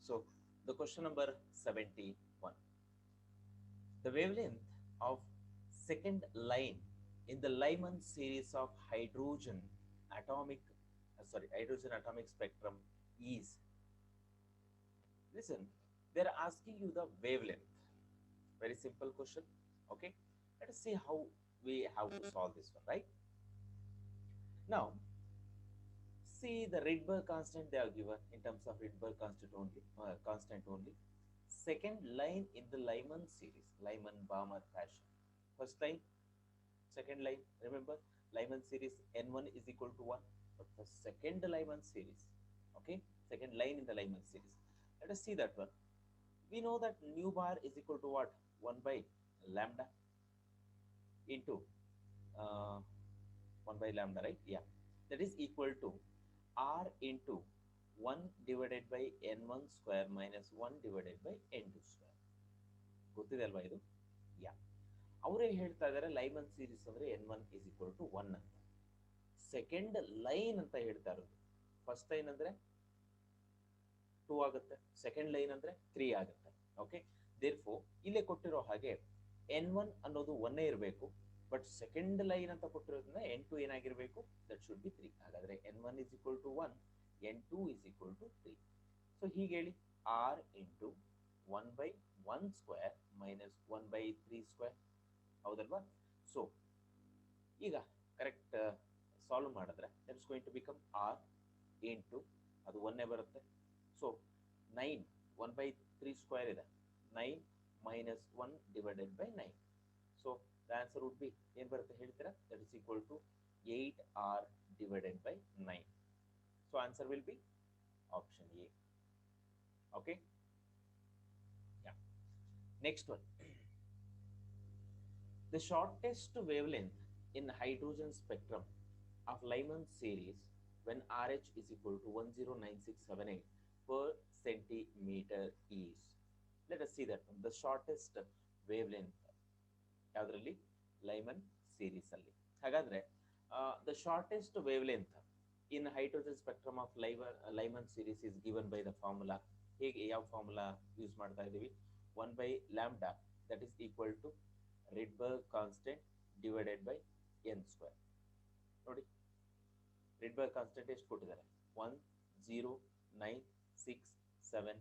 So the question number 71. The wavelength of second line in the Lyman series of atomic hydrogen atomic spectrum is, listen, they're asking you the wavelength. Very simple question. Okay, let us see how we have to solve this one, right? Now, see the Rydberg constant they are given in terms of Rydberg constant only. Second line in the Lyman series, Lyman-Balmer fashion. First line, second line, remember Lyman series N1 is equal to 1. But the second Lyman series, okay, second line in the Lyman series. Let us see that one. We know that nu bar is equal to what? 1 by lambda into 1 by lambda, right? Yeah. That is equal to R into 1 divided by n1 square minus 1 divided by n2 square. ಗೊತ್ತಿದೆ ಅಲ್ವಾ ಇದು? ಯಾ, ಅವರೇ ಹೇಳ್ತಾ ಇದ್ದಾರೆ Lyman series ಅಂದ್ರೆ n1 is equal to 1 ಅಂತ. Second line ಅಂತ ಹೇಳ್ತಾ ಇರೋದು. ಫಸ್ಟ್ ಲೈನ್ ಅಂದ್ರೆ 2 ಆಗುತ್ತೆ, ಸೆಕೆಂಡ್ ಲೈನ್ ಅಂದ್ರೆ 3 ಆಗುತ್ತೆ. ಓಕೆ, ದೇರ್ಫೋರ್ ಇಲ್ಲೇ ಕೊಟ್ಟಿರೋ ಹಾಗೆ n1 ಅನ್ನೋದು 1 ಇರಬೇಕು, ಬಟ್ ಸೆಕೆಂಡ್ ಲೈನ್ ಅಂತ ಕೊಟ್ಟಿರೋದ್ರಿಂದ n2 ಏನಾಗಿರಬೇಕು? That should be 3. ಹಾಗಾದ್ರೆ n1 is equal to 1, n2 is equal to 3. So ಹೀಗೆ ಹೇಳಿ, r into 1 by 1 square minus 1 by 3 square. ಹೌದಲ್ವಾ? ಸೊ ಈಗ ಕರೆಕ್ಟ್ ಸಾಲ್ವ್ ಮಾಡಿದ್ರೆ that's going to become r into ಅದು 1 ಬರುತ್ತೆ. ಸೊ 9, 1 by 3 square ಇದೆ, 9 minus 1 divided by 9. So the answer would be ಏನು ಬರುತ್ತೆ ಹೇಳ್ತೀರಾ? That is equal to 8r divided by 9. So answer will be option A. Okay. Yeah. Next one. The shortest wavelength in hydrogen spectrum of Lyman series when RH is equal to 109678 per centimeter is. Let us see that one. The shortest wavelength ಯಾವುದರಲ್ಲಿ? Lyman series ಅಲ್ಲಿ. ಹಾಗಾದ್ರೆ the shortest wavelength in hydrogen spectrum of Lyman series is given by the formula. ಹೇಗೆ, ಯಾವ formula use ಮಾಡ್ತಾ ಇದೀವಿ? 1 by lambda that is equal to Rydberg constant divided by n square. ನೋಡಿ, Rydberg constant ಎಷ್ಟು ಕೊಟ್ಟಿದ್ದಾರೆ? 10967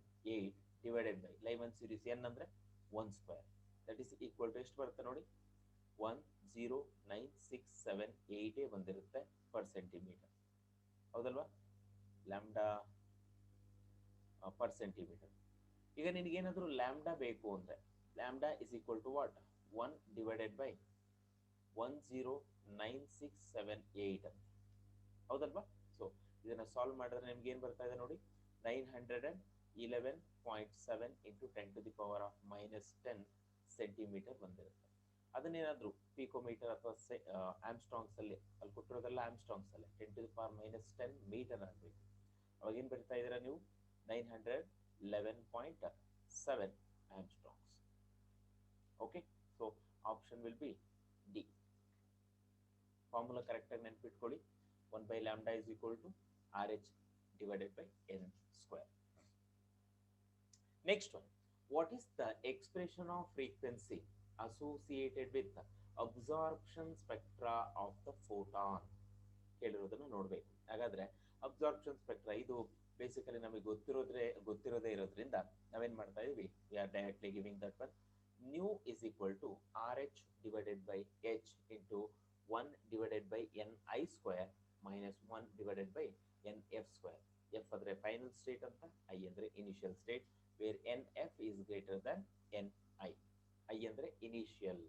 divided by Lyman series n ಅಂದ್ರೆ 1 square. That is equal to ಎಷ್ಟು ಬರುತ್ತೆ ನೋಡಿ? 10967 ಬಂದಿರುತ್ತೆ per centimeter. ಹೌದಲ್ವಾ? Lambda per centimetre. ಈಗ ನಿನಗೇನಾದ್ರೂ ಲ್ಯಾಂಬ್ಡಾ ಬೇಕು ಅಂದ್ರೆ lambda is equal to what? 1 divided by 10967 ಅಂತ. ಹೌದಲ್ವಾ? ಸೊ ಇದನ್ನ ಸಾಲ್ವ್ ಮಾಡಿದ್ರೆ ನಿಮ್ಗೆ ಏನ್ ಬರ್ತಾ ಇದೆ ನೋಡಿ? 911.7 into 10 to the power of -10 centimetre ಬಂದಿರುತ್ತೆ. ಅದನ್ನೇನಾದ್ರೂ ಪಿಕೋಮೀಟರ್ ಅಥವಾ ಆಮ್ಸ್ಟ್ರಾಂಗ್ಸ್ ಅಲ್ಲಿ, ಅಲ್ಲಿ ಕೊಟ್ಟಿರೋದೆಲ್ಲ ಆಮ್ಸ್ಟ್ರಾಂಗ್ಸ್ ಅಲ್ಲೇ, 10 to the power -10 ಮೀಟರ್ ಆಗಬೇಕು. ಅವಾಗ ಏನ್ ಬರ್ತಾ ಇದ್ದೀರಾ ನೀವು? 911.7 angstroms. Okay, so option will be D. Formula correct ಆಗಿ ನೆನ್ಪಿಟ್ಕೊಳ್ಳಿ. 1 by lambda is equal to RH divided by n square. Next one. What is the expression of frequency associated with the absorption spectra of the photon? ಕೇಳಿರೋದನ್ನ ನೋಡ್ಬೇಕು. ಹಾಗಾದ್ರೆ absorption spectra ಇದು basically ನಮಗೆ ಗೊತ್ತಿರೋದೇ ಇರೋದ್ರಿಂದ ನಾವೇನ್ ಮಾಡ್ತಾ ಇದೀವಿ? We are directly giving that one. Nu is equal to RH divided by H into 1 divided by NI square minus 1 divided by NF square. F ಅಂದ್ರೆ final state ಅಂತ, I ಅಂದ್ರೆ initial state, where NF is greater than NI. I ಅಂದ್ರೆ initial.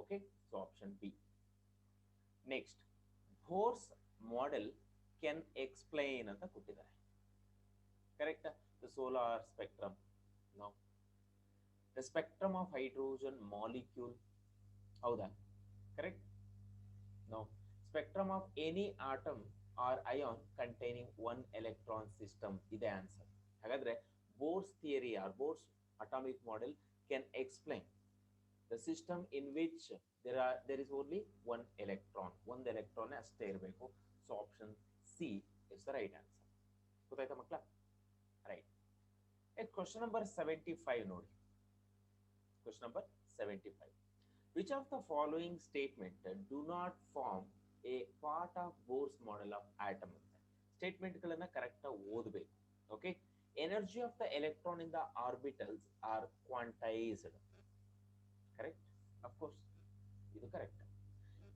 Okay, so option B. Next, Bohr's model can explain ಅಂತ ಕೊಟ್ಟಿದ್ದಾರೆ. Correct? The solar spectrum. No. The spectrum of hydrogen molecule. ಹೌದಾ? Correct? No. Spectrum of any atom or ion containing one electron system. ಇದೆ answer. ಹಾಗಾದ್ರೆ Bohr's theory or Bohr's atomic model can explain the system in which there is only one electron. ಒಂದು electron ಅಷ್ಟೇ ಇರಬೇಕು. So option C is the right answer. ಗೊತ್ತಾಯ್ತಾ ಮಕ್ಕಳ? Right. A question number 75 ನೋಡಿ. Question number 75. Which of the following statement do not form a part of Bohr's model of atom? Statement ಗಳನ್ನ correct ಆಗಿ ಓದಬೇಕು. Okay, energy of the electron in the orbitals are quantised. Correct, of course ಇದು correct.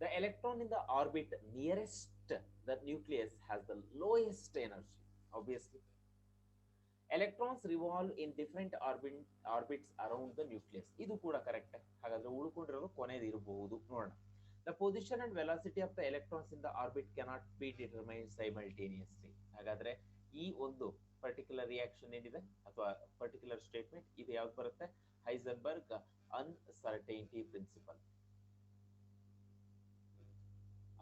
The electron in the orbit nearest the nucleus has the lowest energy. Obviously electrons revolve in different orbits around the nucleus. ಇದು ಕೂಡ correct. ಹಾಗಾದ್ರೆ ಉಳ್ಕೊಂಡಿರೋದು ಕೊನೆದು ಇರಬಹುದು. ನೋಡೋಣ. The position and velocity of the electrons in the orbit cannot be determined simultaneously. ಹಾಗಾದ್ರೆ ಈ ಒಂದು particular reaction ಏನಿದೆ ಅಥವಾ ಪರ್ಟಿಕ್ಯುಲರ್ ಸ್ಟೇಟ್ಮೆಂಟ್ ಇದು ಯಾವ್ದು ಬರುತ್ತೆ? Heisenberg uncertainty principle.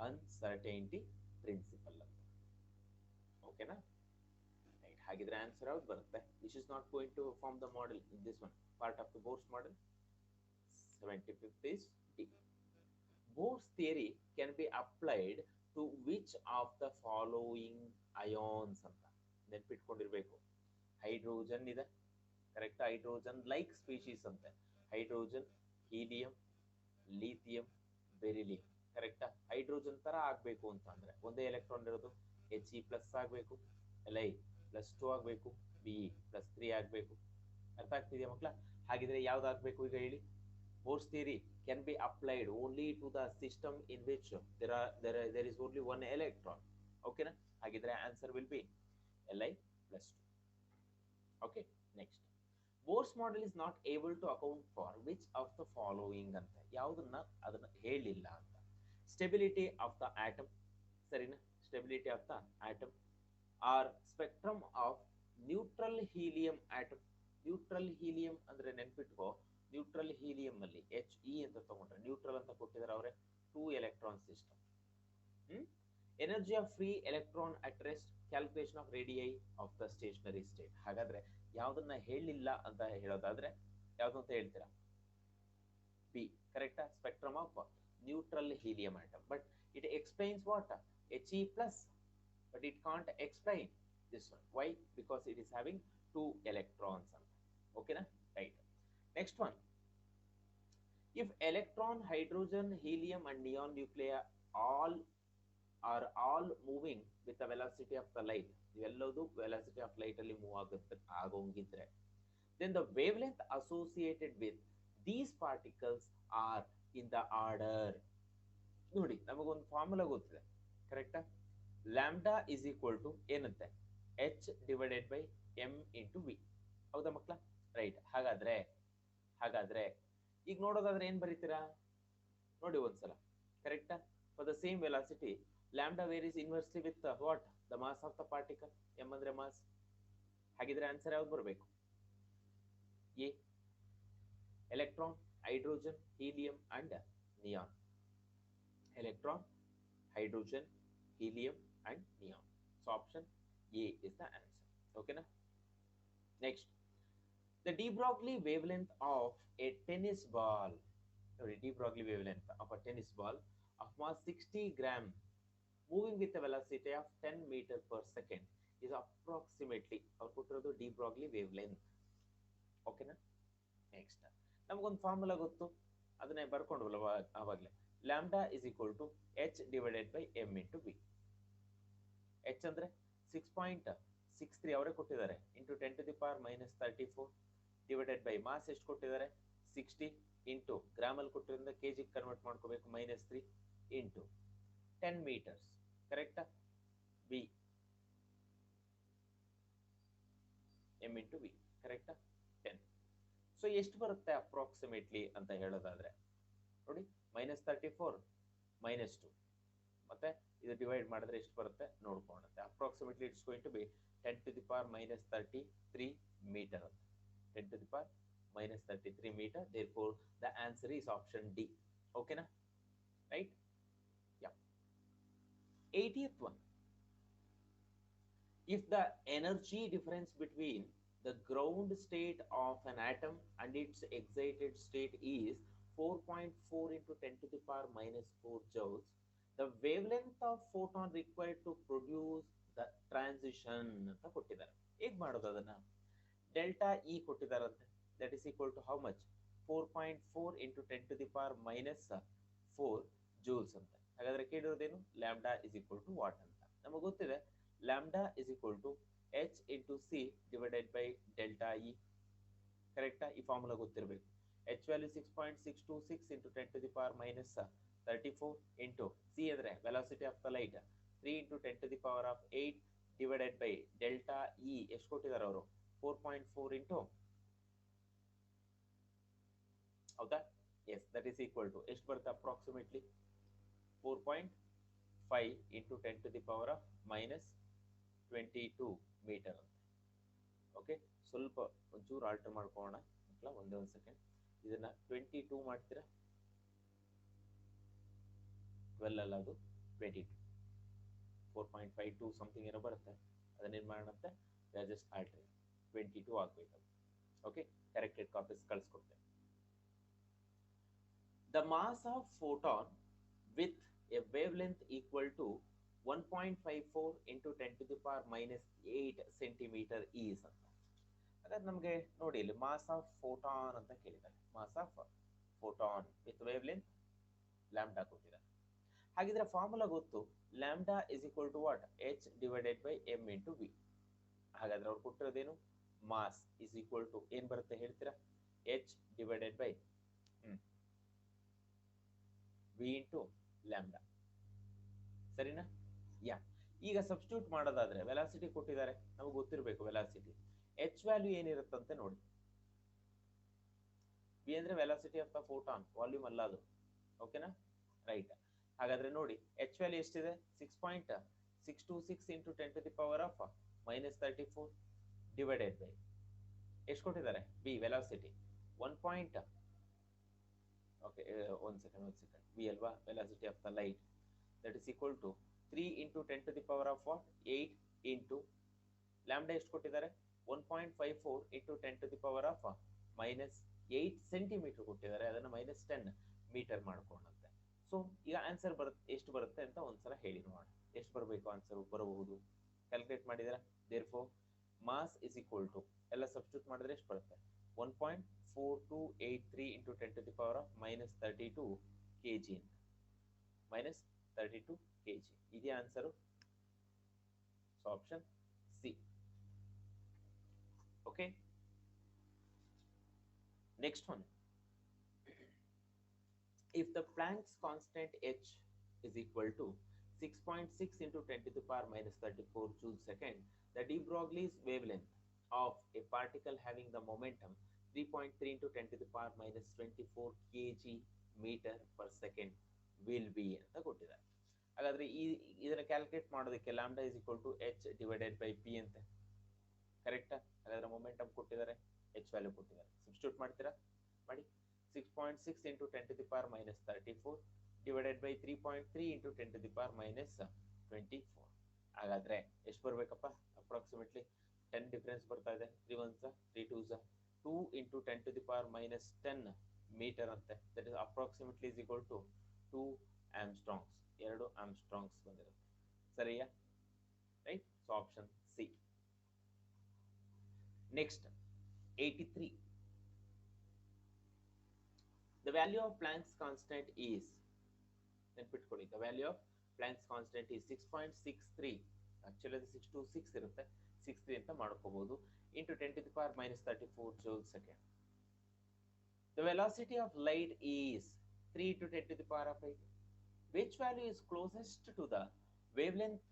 Uncertainty principle ಅಂತ. ಓಕೆನಾ? ಹಾಗಿದ್ರೆ ಆನ್ಸರ್ ಯಾವ್ದು ಬರುತ್ತೆ? Which is not going to form the model in this one, part of the Bohr's model. 75th is D. Bohr's theory can be applied to which of the following ions ಅಂತ ನೆನ್ಪಿಟ್ಕೊಂಡಿರ್ಬೇಕು. Hydrogen ಇದೆ, correct. Hydrogen like species ಅಂತೆ. Hydrogen, helium, lithium, beryllium. ಕರೆಕ್ಟಾ? Hydrogen ತರ ಆಗ್ಬೇಕು ಅಂತ ಅಂದ್ರೆ ಒಂದೇ ಎಲೆಕ್ಟ್ರಾನ್ ಇರೋದು He+ ಆಗ್ಬೇಕು, Li +2 ಆಗಬೇಕು, Be+3 ಆಗಬೇಕು. ಅರ್ಥ ಆಗ್ತಿದೆಯಾ ಮಕ್ಕಳ? ಹಾಗಿದ್ರೆ ಯಾವ್ದು ಆಗ್ಬೇಕು ಈಗ ಹೇಳಿ? Bohr's theory can be applied only to the system in which there is only one electron. Okay na? ಹಾಗಿದ್ರೆ answer will be Li+2. Okay, next. Bohr's model is not able to account for which of the following ಅಂತ ಯಾವುದನ್ನ ಅದನ್ನ ಹೇಳಿಲ್ಲ ಅಂತ. Stability of the atom, ಸರಿನಾ? Stability of the atom or spectrum of neutral helium atom. Neutral helium ಅಂದ್ರೆ ನೆನ್ಪಿಟ್ಕೋ, neutral helium ಅಲ್ಲಿ He ಅಂತ ತಗೊಂಡ್ರೆ ನ್ಯೂಟ್ರಲ್ ಅಂತ ಕೊಟ್ಟಿದ್ದಾರೆ ಅವರೇ 2 electron system. Energy of free electron at rest, calculation of radii of the stationary state. ಹಾಗಾದ್ರೆ ಯಾವ್ದನ್ನ ಹೇಳಿಲ್ಲ ಅಂತ ಹೇಳೋದಾದ್ರೆ ಯಾವ್ದು ಅಂತ ಹೇಳ್ತೀರಾ? ಬಿ, ಕರೆಕ್ಟಾ? Spectrum of neutral helium atom. But it explains what? He+, but it can't explain this one. Why? Because it is having 2 electrons. Okay na? Right. Next one. If electron, hydrogen, helium and neon nuclei are all moving with the velocity of the light, ಇವೆಲ್ಲವೂ velocity of light ಅಲ್ಲಿ move ಆಗೋಂಗಿದ್ರೆ, then the wavelength associated with these particles are in the order. ನೋಡಿ, ನಮಗೊಂದು formula ಗೊತ್ತಿದೆ, ಕರೆಕ್ಟಾ? Lambda is equal to ಏನಂತೆ? H/m into V. ಹೌದಾ ಮಕ್ಕಳ? Right. ಹಾಗಾದ್ರೆ ಈಗ ನೋಡೋದಾದ್ರೆ ಏನ್ ಬರೀತೀರಾ ನೋಡಿ ಒಂದ್ಸಲ, ಕರೆಕ್ಟಾ? For the same velocity lambda varies inversely with what? The mass of the particle. m ಅಂದ್ರೆ ಮಾಸ್. ಹಾಗಿದ್ರೆ ಆನ್ಸರ್ ಯಾವ್ದು ಬರಬೇಕು? A, electron, hydrogen, helium and neon. Electron, hydrogen, helium and neon. So option A is the answer. Okay na? Next, the de Broglie wavelength of a tennis ball. Sorry, de Broglie wavelength of a tennis ball of mass 60 gram moving with a velocity of 10 meters per second is approximately ಅವ್ರು ಕೊಟ್ಟಿರೋದು de Broglie wavelength. Okay na? Next, ನಮಗೊಂದು formula ಗೊತ್ತು, ಅದನ್ನೇ ಬರ್ಕೊಂಡ್ವಲ್ಲ ಆವಾಗಲೇ. Lambda is equal to H/m into V. H ಅಂದ್ರೆ 6.63 ಅವರೇ ಕೊಟ್ಟಿದ್ದಾರೆ, ಇಂಟು 10⁻⁻34 ಡಿವೈಡೆಡ್ ಬೈ ಮಾಸ್ ಎಷ್ಟು ಕೊಟ್ಟಿದ್ದಾರೆ? 60 ಇಂಟು ಗ್ರಾಮಲ್ಲಿ ಕೊಟ್ಟಿರೋದ್ರಿಂದ ಕೆಜಿ ಕನ್ವರ್ಟ್ ಮಾಡ್ಕೋಬೇಕು, -3 ಇಂಟು 10 meters. ಕರೆಕ್ಟಾ? B m into V. ಕರೆಕ್ಟಾ? 10. ಸೊ ಎಷ್ಟು ಬರುತ್ತೆ ಅಪ್ರಾಕ್ಸಿಮೇಟ್ಲಿ ಅಂತ ಹೇಳೋದಾದ್ರೆ ನೋಡಿ, -34 -2 ಮತ್ತೆ ಇದು ಡಿವೈಡ್ ಮಾಡಿದ್ರೆ ಎಷ್ಟು ಬರುತ್ತೆ ನೋಡ್ಕೊಳ್ಳುತ್ತೆ. Approximately it's going to be 10⁻33 metre ಅಂತ. 10⁻33 metre. Therefore the answer is option D. ಓಕೆನಾ? Right? Yeah. 80th one. If the energy difference between the ground state of an atom and its excited state is 4.4 into 10⁻⁻4 joules, the wavelength of photon required to produce the transition ಅಂತ ಕೊಟ್ಟಿದ್ದಾರೆ. ಹೇಗೆ ಮಾಡೋದು ಅದನ್ನ? Delta E ಕೊಟ್ಟಿದ್ದಾರಂತೆ, that is equal to how much 4.4 into 10 to the power minus 4 joules ಅಂತ. ಹಾಗಾದ್ರೆ ಕೇಳಿರೋದೇನು, lambda is equal to what ಅಂತ. ನಮಗೆ ಗೊತ್ತಿದೆ lambda is equal to H into c divided by delta E. ಕರೆಕ್ಟಾ? ಈ ಫಾರ್ಮುಲಾ ಗೊತ್ತಿರಬೇಕು. H value 6.626 into 10 to the power minus 34 into c ಅಂದರೆ velocity of the light 3 into 10 to the power of 8 divided by delta E ಎಷ್ಟು ಕೊಟ್ಟಿದ್ದಾರೆ ಅವರು, 4.4 into, ಹೌದಾ? Yes, that is equal to ಎಷ್ಟು ಬರುತ್ತೆ approximately 4.5 into 10 to the power of minus 22 metre ಅಂತ. Okay, ಸ್ವಲ್ಪ ಒಂಚೂರು ಆಲ್ಟರ್ ಮಾಡ್ಕೊಳ್ಳೋಣ ಮಕ್ಕಳ, ಒಂದೇ ಒಂದು ಸೆಕೆಂಡ್. ಇದನ್ನ 22 ಮಾಡ್ತೀರಾ, 12 ಅಲ್ಲ ಅದು 22, 4.52 ಸಮಥಿಂಗ್ ಏನೋ ಬರುತ್ತೆ. ಅದನ್ನೇನು ಮಾಡೋಣಂತೆ, ಜಸ್ಟ್ ಆಲ್ಟರ್ 22 ಆಗಬೇಕು. ಓಕೆ, ಕರೆಕ್ಟೆಡ್ ಕಾಪೀಸ್ ಕಳಿಸ್ಕೊಡ್ತೇನೆ. The mass of photon with a wavelength equal to 1.54 into 10 to the power minus 8 centimeter is ಅಂತ. ಹಾಗಾದ್ರೆ ನಮಗೆ ನೋಡಿ ಇಲ್ಲಿ ಮಾಸ್ ಆಫ್ ಫೋಟಾನ್ ಅಂತ ಕೇಳಿದ್ದಾರೆ. Mass of photon with wavelength lambda ಕೊಟ್ಟಿದ್ದಾರೆ. ಹಾಗಿದ್ರೆ ಫಾರ್ಮುಲಾ ಗೊತ್ತು, lambda is equal to what, H divided by M into V. ಹಾಗಾದ್ರೆ ಅವ್ರು ಕೊಟ್ಟಿರೋದೇನು, ಮಾಸ್ ಇಸ್ ಈಕ್ವಲ್ ಟು ಏನ್ ಬರುತ್ತೆ ಹೇಳ್ತೀರಾ, H divided by V into lambda. ಸರಿನಾ? ಯಾ. ಈಗ ಸಬ್ಸ್ಟಿಟ್ಯೂಟ್ ಮಾಡೋದಾದ್ರೆ ವೆಲಾಸಿಟಿ ಕೊಟ್ಟಿದ್ದಾರೆ, ನಮಗೆ ಗೊತ್ತಿರಬೇಕು ವೆಲಾಸಿಟಿ. ಎಚ್ ವ್ಯಾಲ್ಯೂ ಏನಿರುತ್ತಂತೆ ನೋಡಿ. ವಿ ಅಂದ್ರೆ velocity of the photon, volume ಅಲ್ಲ ಅದು. ಓಕೆನಾ? ರೈಟ್. ಹಾಗಾದ್ರೆ ನೋಡಿ ಎಚ್ ವ್ಯಾಲ್ಯೂ ಎಷ್ಟಿದೆ, 6.626 into 10 to the power of minus 34 divided by ಎಷ್ಟು ಕೊಟ್ಟಿದ್ದಾರೆ, ವಿ ವೆಲಾಸಿಟಿ 1. ಓಕೆ, ಒಂದು ಸೆಕೆಂಡ್, ವಿ ಅಲ್ವಾ velocity of the light, that is equal to 3 into 10 to the power of 8 into lambda ಎಷ್ಟು ಕೊಟ್ಟಿದ್ದಾರೆ, 1.54 into 10 to the power of minus 8 centimetre ಕೊಟ್ಟಿದ್ದಾರೆ. ಅದನ್ನು minus 10 metre ಮಾಡ್ಕೊಂಡಂತೆ. So ಈಗ ಆನ್ಸರ್ ಬರುತ್ತೆ, ಎಷ್ಟು ಬರುತ್ತೆ ಅಂತ ಒಂದ್ಸಲ ಹೇಳಿ ನೋಡೋಣ. ಎಷ್ಟು ಬರಬೇಕು ಆನ್ಸರ್, ಬರಬಹುದು, ಕ್ಯಾಲ್ಕುಲೇಟ್ ಮಾಡಿದ್ರೆ. Therefore mass is equal to ಎಲ್ಲ ಸಬ್ಸ್ಟಿಟ್ಯೂಟ್ ಮಾಡಿದ್ರೆ ಎಷ್ಟು ಬರುತ್ತೆ, 1.4283 into 10 to the power of minus 32 kg ಅಂತ. ಮೈನಸ್ 32 kg ಇದೆಯಾ answer? So option C. Okay, next one. If the Planck's constant h is equal to 6.6 into 10 to the power minus 34 joule second, the de Broglie's wavelength of a particle having the momentum 3.3 into 10 to the power minus 24 kg meter per second will be ಅಂತ ಕೊಟ್ಟಿದ್ದಾರೆ. ಹಾಗಾದ್ರೆ ಇದನ್ನ calculate ಮಾಡೋದಕ್ಕೆ lambda is equal to H divided by P ಅಂತ. ಕರೆಕ್ಟಾ? ಹಾಗಾದ್ರೆ momentum ಕೊಟ್ಟಿದ್ದಾರೆ, H value ಕೊಟ್ಟಿದ್ದಾರೆ. ಸಬ್ಸ್ಟಿಟ್ಯೂಟ್ ಮಾಡ್ತೀರಾ? ಮಾಡಿ. 6.6 into 10 to the power minus 34 divided by 3.3 into 10 to the power minus 24. ಹಾಗಾದ್ರೆ ಎಷ್ಟು ಬರ್ಬೇಕಪ್ಪ, ಅಪ್ರಾಕ್ಸಿಮೇಟ್ಲಿ 10 ಡಿಫರೆನ್ಸ್ ಬರ್ತಾ ಇದೆ. 3 1s 3 2s 2 into 10 to the power minus 10 metre ಅಂತೆ. That is approximately is equal to 2 angstroms. 2 angstroms ಬಂದಿರುತ್ತೆ. ಸರಿಯಾ? Right. So option C. Next 83. The value of Planck's constant is, ನೆನ್ಪಿಟ್ಕೊಳ್ಳಿ, the value of Planck's constant is 6.63. Actually ಅದು 626 ಇರುತ್ತೆ, 63 ಅಂತ ಮಾಡ್ಕೋಬಹುದು, into 10 to the power minus 34 joule second. The velocity of light is 3 to 10 to the power of 8. Which value is closest to the wavelength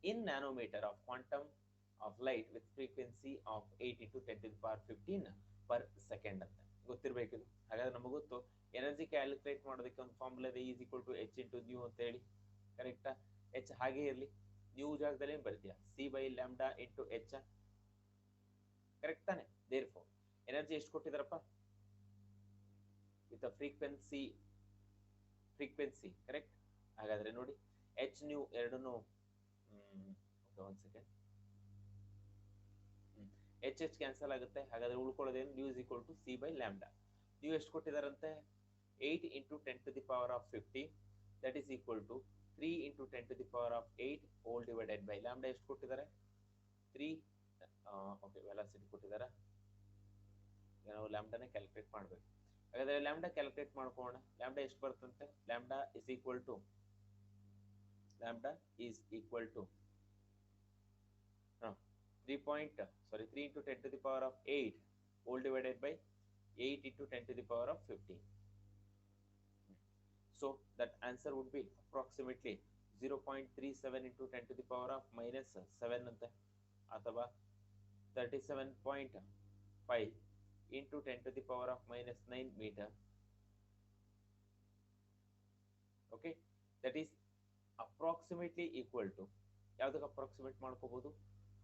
in nanometer of quantum of light with frequency of 8 into 10 to the power 15 per second ಅಂತ ಗೊತ್ತಿರಬೇಕು ಇದು. ಹಾಗಾದ್ರೆ ನಮಗೆ ಗೊತ್ತು energy calculate ಮಾಡೋದಕ್ಕೆ ಒಂದು formula ಇದೆ, is equal to H into nu ಅಂತ ಹೇಳಿ. ಕರೆಕ್ಟಾ? ಎಚ್ ಹಾಗೆ ಇರಲಿ, ನ್ಯೂ ಜಾಗದಲ್ಲಿ ಏನು ಬರ್ತೀಯಾ, C by lambda into H. Correct ತಾನೆ? ದೇರ್ಫೋರ್ ಎನರ್ಜಿ ಎಷ್ಟು ಕೊಟ್ಟಿದಾರಪ್ಪ, ವಿತ್ ಫ್ರೀಕ್ವೆನ್ಸಿ ಕರೆಕ್ಟ್. ಹಾಗಾದ್ರೆ ನೋಡಿ ಎಚ್ ನ್ಯೂ ಎರಡನ್ನು ಒಂದು ಸೆಕೆಂಡ್, ಎಚ್ ಎಚ್ ಕ್ಯಾನ್ಸಲ್ ಆಗುತ್ತೆ. ಹಾಗಾದ್ರೆ ಉಳ್ಕೊಳ್ಳೋದೇನು, nu is equal to c by lambda. Nu ಎಷ್ಟು ಕೊಟ್ಟಿದಾರಂತೆ, 8 into 10 to the power of 50, that is equal to 3 into 10 to the power of 8 whole divided by lambda ಎಷ್ಟು ಕೊಟ್ಟಿದ್ದಾರೆ, 3. Okay, velocity ಕೊಟ್ಟಿದ್ದಾರೆ ನಾವು ಲ್ಯಾಂಬ್ಡಾನೇ calculate ಮಾಡಬೇಕು. ಹಾಗಾದರೆ ಲ್ಯಾಂಬ್ಡಾ ಕ್ಯಾಲ್ಕುಲೇಟ್ ಮಾಡ್ಕೋಣ. Lambda ಎಷ್ಟು ಬರ್ತಂತೆ? Lambda is equal to 3 into 10 to the power of 8 whole divided by 8 into 10 to the power of 15. So that answer would be approximately 0.37 into 10 to the power of minus 7 ante, ಅಥವಾ 37.5 into 10 to the power of minus 9 meter. Okay, that is approximately equal to, ಯಾವುದಕ್ಕೆ approximate ಮಾಡ್ಕೋಬಹುದು?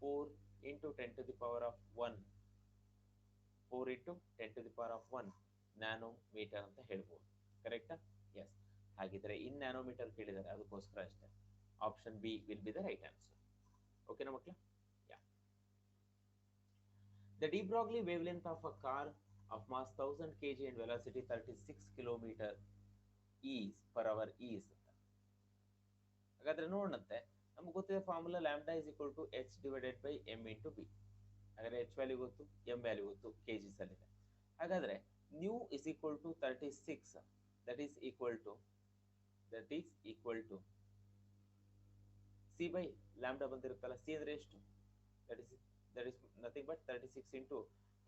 4 into 10 to the power of 1, 4 into 10 to the power of 1 nanometre ಅಂತ ಹೇಳ್ಬೋದು. ಕರೆಕ್ಟಾ? S. ಹಾಗಿದ್ರೆ ಇನ್ nanometre ಕೇಳಿದರೆ ಅದಕ್ಕೋಸ್ಕರ ಅಷ್ಟೇ option B will be the right answer. ಓಕೆನಾ ಮಕ್ಕಳ? ಯಾ. The de Broglie wavelength of a car of mass 1000 kg and velocity 36 km is per hour is. ಹಾಗಾದ್ರೆ ನೋಡೋಣಂತೆ, ನಮ್ಗೆ ಗೊತ್ತಿದೆ formula lambda is equal to H divided by M into b. ಹಾಗಾದ್ರೆ h value ಗೊತ್ತು, m value ಗೊತ್ತು, kgs ಅಲ್ಲಿದೆ. ಹಾಗಾದ್ರೆ nu is equal to 36, that is equal to c by lambda ಬಂದಿರುತ್ತಲ್ಲ, ಸಿ ಅಂದ್ರೆ ಎಷ್ಟು? That is nothing but 36 into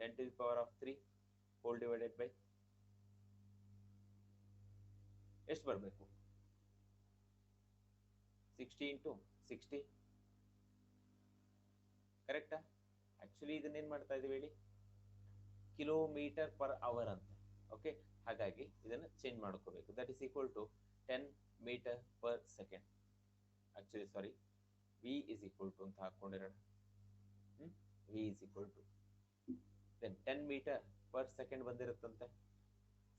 10 to the power of 3 whole divided by ಎಷ್ಟು ಬರಬೇಕು? 60 into 60. ಕರೆಕ್ಟಾ? ಆಕ್ಚುಲಿ ಇದನ್ನೇನ್ ಮಾಡ್ತಾ ಇದೀವಿ ಹೇಳಿ, ಕಿಲೋಮೀಟರ್ ಪರ್ ಅವರ್ ಅಂತ. ಓಕೆ, ಹಾಗಾಗಿ ಇದನ್ನ ಚೇಂಜ್ ಮಾಡ್ಕೋಬೇಕು. That is equal to 10 metre per second. Actually sorry, v is equal to ಅಂತ ಹಾಕೊಂಡಿರೋಣ. V is equal to then 10 metre per second ಬಂದಿರುತ್ತಂತೆ.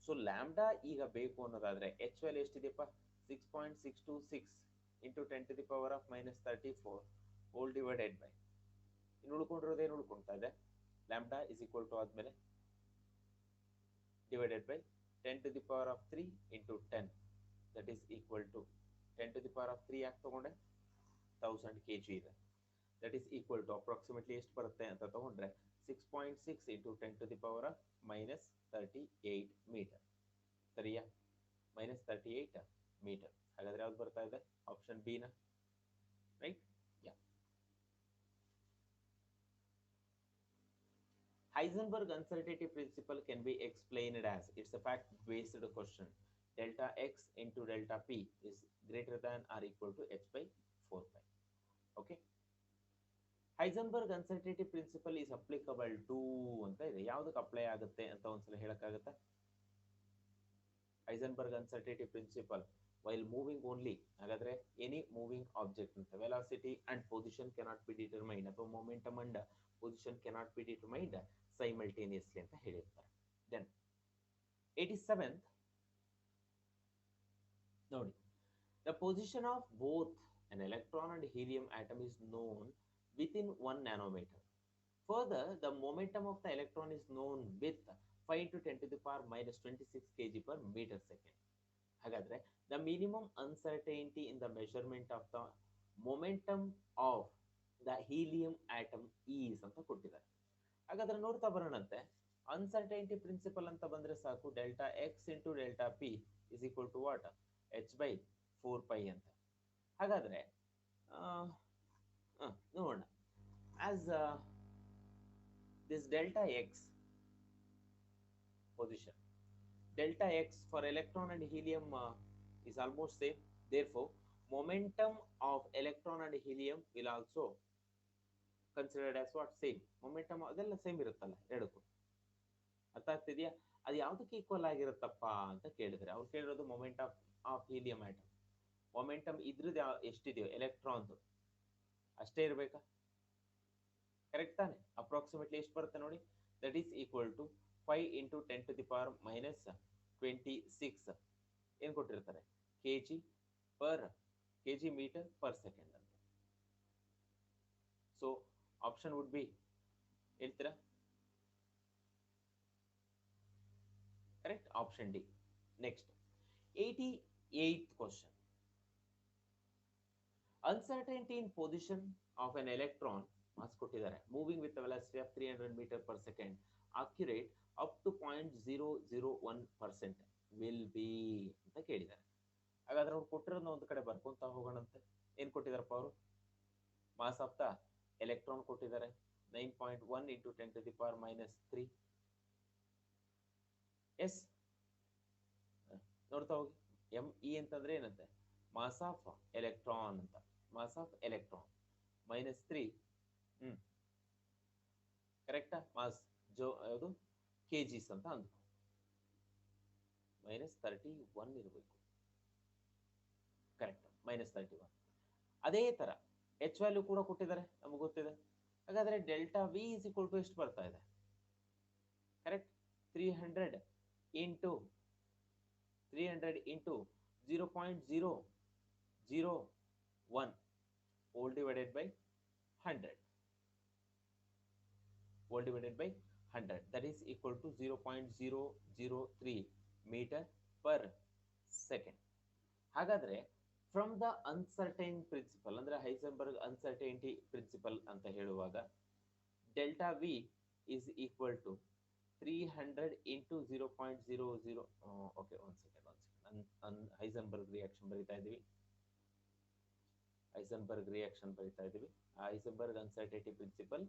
ಸೊ ಲ್ಯಾಂಬ್ಡಾ ಈಗ ಬೇಕು ಅನ್ನೋದಾದ್ರೆ ಎಚ್ ವ್ಯಾಲ್ಯೂ ಎಷ್ಟಿದೆಯಪ್ಪ? 6.626 into 10 to the power of minus 34 whole divided by, ಇನ್ನು ಉಳ್ಕೊಂಡಿರೋದೇನು ಉಳ್ಕೊಳ್ತಾ ಇದೆ? Lambda is equal to ಆದ್ಮೇಲೆ divided by 10 to the power of 3 into 10, that is equal to 10 to the power of 3 ಯಾಕೆ ತಗೊಂಡೆ? 1000 kg ಇದೆ. That is equal to approximately ಎಷ್ಟು ಬರುತ್ತೆ ಅಂತ ತಗೊಂಡ್ರೆ 6.6 into 10 to the power of minus 38 meter. ಸರಿಯಾ? minus 38 meter. ಹಾಗಾದ್ರೆ ಯಾವ್ದು ಬರ್ತಾ ಇದೆ? ಆಪ್ಷನ್ ಬಿ ನ, right? Yeah. Heisenberg uncertainty principle can be explained as, it's a fact based question, delta x into delta p is greater than or equal to h by 4 pi. Okay, Heisenberg uncertainty principle is applicable to ಅಂತ ಇದೆ. ಯಾವುದಕ್ಕೆ apply ಆಗುತ್ತೆ ಅಂತ ಒಂದ್ಸಲ ಹೇಳಕ್ಕಾಗತ್ತಾ? Heisenberg uncertainty principle while moving only. ಹಾಗಾದ್ರೆ any moving object ಅಂತ, velocity and position cannot be determined, ಅಥವಾ momentum and position cannot be determined simultaneously ಅಂತ ಹೇಳಿರ್ತಾರೆ. Then 87th ನೋಡಿ, the position of both an electron and helium atom is known within 1 nanometer. Further, the momentum of the electron is known with 5 to 10 to the power minus 26 kg per meter second. ಹಾಗಾದ್ರೆ the minimum uncertainty in the measurement of the momentum of the helium atom is ಅಂತ ಕೊಟ್ಟಿದ್ದಾರೆ. ಹಾಗಾದ್ರೆ ನೋಡ್ತಾ ಬರೋಣಂತೆ, ಅನ್ಸರ್ಟೈನಿಟಿ principle ಅಂತ ಬಂದ್ರೆ ಸಾಕು, delta x into delta p is equal to what? H by 4 pi ಅಂತ. ಹಾಗಾದ್ರೆ ನೋಡೋಣ, as this delta x position, delta x for electron and helium is almost same. Therefore, momentum of electron and helium will also considered as what? Same. Momentum ಅದೆಲ್ಲ same ಇರುತ್ತಲ್ಲ ಎರಡಕ್ಕೂ. ಅರ್ಥ ಆಗ್ತಿದೆಯಾ? ಅದು ಯಾವುದಕ್ಕೆ equal ಆಗಿರುತ್ತಪ್ಪ ಅಂತ ಕೇಳಿದ್ರೆ ಅವ್ರು ಕೇಳಿರೋದು moment of helium atom. Momentum ಇದ್ರದ್ದು ಎಷ್ಟಿದೆಯೋ ಎಲೆಕ್ಟ್ರಾನ್ದು ಅಷ್ಟೇ ಇರಬೇಕಾ? ಕರೆಕ್ಟ್ ತಾನೆ? ಅಪ್ರಾಕ್ಸಿಮೇಟ್ಲಿ ಎಷ್ಟು ಬರುತ್ತೆ ನೋಡಿ, that is equal to 5 into 10 to the power minus 26 ಏನು ಕೊಟ್ಟಿರ್ತಾರೆ? ಕೆಜಿ ಮೀಟರ್ ಪರ್ ಸೆಕೆಂಡ್ ಅಂತ. ಸೊ ಆಪ್ಷನ್ ವುಡ್ ಬಿ, ಹೇಳ್ತೀರಾ? Correct, option D. Next 88th question. Uncertainty in position of an electron, mass ಕೊಟ್ಟಿದ್ದಾರೆ, moving with velocity of 300 metre per second accurate up to 0.001% will be ಅಂತ ಕೇಳಿದ್ದಾರೆ. ಹಾಗಾದ್ರೆ ಅವ್ರು ಕೊಟ್ಟಿರೋದನ್ನ ಒಂದು ಕಡೆ ಬರ್ಕೊಂತ ಹೋಗೋಣಂತೆ. ಏನ್ ಕೊಟ್ಟಿದಾರಪ್ಪ ಅವರು? ಮಾಸ್ ಆಫ್ ದ ಎಲೆಕ್ಟ್ರಾನ್ ಕೊಟ್ಟಿದ್ದಾರೆ 9.1 ಇಂಟು 10⁻³ ಎಸ್ ನೋಡ್ತಾ ಹೋಗಿ. ME ಅಂತಂದ್ರೆ ಏನಂತೆ? ಮಾಸ್ ಆಫ್ ಎಲೆಕ್ಟ್ರಾನ್ ಅಂತ. ಮಾಸ್ ಆಫ್ ಎಲೆಕ್ಟ್ರಾನ್ -3 ಕರೆಕ್ಟಾ? ಮಾಸ್ ಯಾವುದು kgs ಅಂತ ಅಂದ್ಕೊ. -31 ಇರಬೇಕು, ಕರೆಕ್ಟ್, -31. ಅದೇ ತರ H ವ್ಯಾಲ್ಯೂ ಕೂಡ ಕೊಟ್ಟಿದ್ದಾರೆ, ನಮಗೆ ಗೊತ್ತಿದೆ. ಹಾಗಾದ್ರೆ delta V is equal to ಎಷ್ಟು ಬರ್ತಾ ಇದೆ? Correct, 300 into 0.001 whole divided by 100 whole divided by 100, that is equal to 0.003 meter per second. ಹಾಗಾದ್ರೆ ಫ್ರಮ್ ದ ಅನ್ಸರ್ಟೈನ್ ಪ್ರಿನ್ಸಿಪಲ್ ಅಂದ್ರೆ ಹೈಸೆನ್ಬರ್ಗ್ ಅನ್ಸರ್ಟೈನಿಟಿ ಪ್ರಿನ್ಸಿಪಲ್ ಅಂತ ಹೇಳುವಾಗ delta v is equal to 300 into 0.00. Okay, ಒಂದು second. Heisenberg reaction ಬರೀತಾ ಇದೀವಿ. Heisenberg uncertainty principal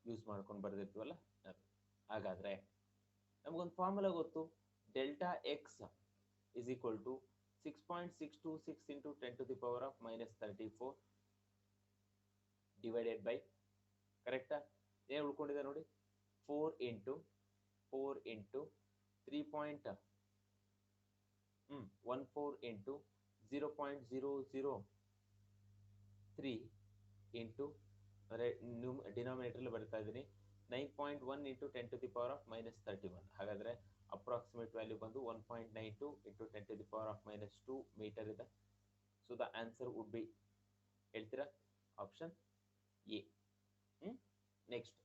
use ಮಾಡ್ಕೊಂಡು ಬರೆದಿರ್ತೀವಲ್ಲ. ಹಾಗಾದ್ರೆ ನಮಗೊಂದು ಫಾರ್ಮುಲಾ ಗೊತ್ತು. Delta X is equal to 6.626 into 10⁻⁻34 divided by, ಕರೆಕ್ಟಾ? ಏನು ಉಳ್ಕೊಂಡಿದೆ ನೋಡಿ, 4 into 3.14 into 0.003 into ಡಿನಾಮಿನೇಟರ್ ಬರ್ತಾ ಇದ್ದೀನಿ 9.1 into 10⁻⁻31. ಹಾಗಾದ್ರೆ ಅಪ್ರಾಕ್ಸಿಮೇಟ್ ವ್ಯಾಲ್ಯೂ ಬಂದು 1.92 into 10⁻⁻2 ಮೀಟರ್ ಇದೆ. So the answer would be, ಹೇಳ್ತೀರಾ, option A. Next,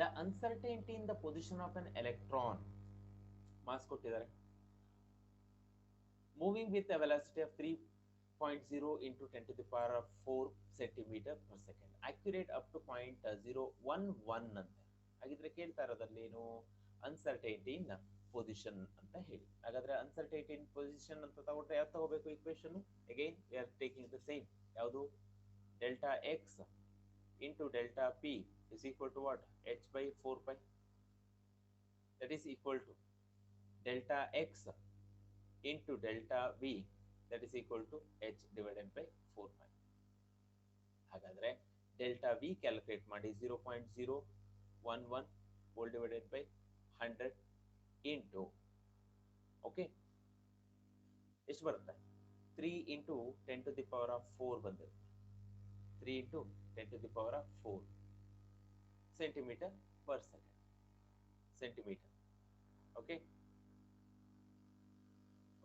the uncertainty in the position of an electron. Mass ಕೊಟ್ಟಿದ್ದಾರೆ. Moving with a velocity of 3.0 into 10⁻⁴ centimeter per second. Accurate up to 0.011 ಅಂತ. ಹಾಗಿದ್ರೆ ಕೇಳ್ತಾ ಇರೋದ್ರಲ್ಲಿ ಏನು? ಅನ್ಸರ್ಟೈನಿಟಿ in position ಅಂತ ಹೇಳಿ. ಹಾಗಾದ್ರೆ ಅನ್ಸರ್ಟೈನಿಟಿ in position ಅಂತ ತಗೊಂಡ್ರೆ ಯಾವ್ದು ತಗೋಬೇಕು equation? Again we are taking the same. ಯಾವುದು? Delta x into delta p is equal to what? h/4π. That is equal to delta x into delta v, that is equal to h divided by 4π. ಹಾಗಾದ್ರೆ delta V calculate ಮಾಡಿ 0.011 whole divided by 100 into, okay, ಎಷ್ಟು ಬರುತ್ತೆ? 3 into 10⁻⁴ ಬಂದಿರುತ್ತೆ. 3 into 10⁻⁴ centimetre per second. Centimetre. Okay,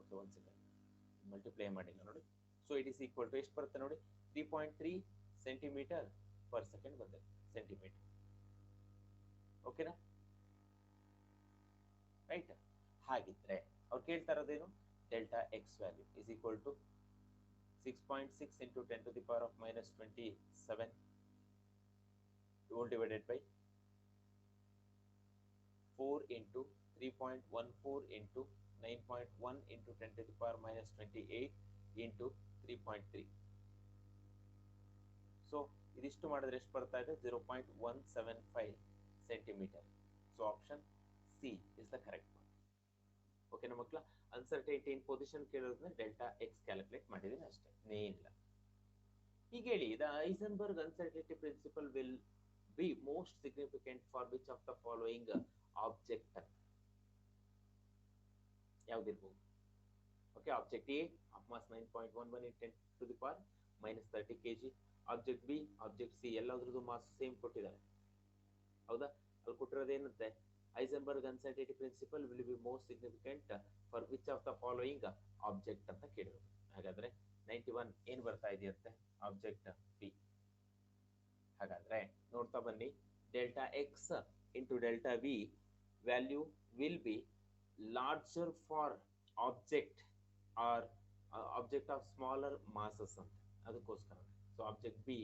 okay, ಒಂದು second multiply ಮಾಡಿಲ್ಲ ನೋಡಿ. So it is equal to ಎಷ್ಟು ಬರುತ್ತೆ ನೋಡಿ? 3.3 ಸೆಂಟಿಮೀಟರ್ ಪರ್ ಸೆಕೆಂಡ್ ಬಂದಿದೆ. ಸೆಂಟಿಮೀಟರ್. ಓಕೆನಾ? ರೈಟ್. ಹಾಗಿದ್ರೆ ಅವ್ರು ಕೇಳ್ತಾ ಇರೋದೇನು? Delta x value is equal to 6.6 into 10⁻⁻27 whole divided by 4 into 3.14 into 9.1 into 10⁻⁻28 into 3.3. So ಇದಿಷ್ಟು ಮಾಡಿದ್ರೆ ಎಷ್ಟು ಬರ್ತಾ ಇದೆ? 0.175 centimetre. So option C is the correct one. ಓಕೆನಾ ಮಕ್ಕಳ? ಅನ್ಸರ್ಟೈನಿಟಿ ಇನ್ ಪೊಸಿಷನ್ ಕೇಳೋದನ್ನ ಡೆಲ್ಟಾ ಎಕ್ಸ್ ಕ್ಯಾಲ್ಕುಲೇಟ್ ಮಾಡಿದೀನಿ ಅಷ್ಟೇ, ಏನಿಲ್ಲ. ಈಗ ಹೇಳಿ, the Heisenberg uncertainty principle will be most significant for which of the following object? ಯಾವ್ದಿರ್ಬೋದು? Okay, object A of mass 9.11 in 10⁻⁻30 kg. Object B, object C ಎಲ್ಲದ್ರದ್ದು mass same ಕೊಟ್ಟಿದ್ದಾರೆ. ಹೌದಾ? ಅಲ್ಲಿ ಕೊಟ್ಟಿರೋದೇನಂತೆ? Heisenberg uncertainty principle will be most significant for which of the following object ಅಂತ ಕೇಳಿದ್ರು. ಹಾಗಾದ್ರೆ 91 ಏನ್ ಬರ್ತಾ ಇದೆಯಂತೆ? Object B. ಹಾಗಾದ್ರೆ ನೋಡ್ತಾ ಬನ್ನಿ, delta x into delta v value will be larger for object or object of smaller masses ಅಂತ. ಅದಕ್ಕೋಸ್ಕರ so object B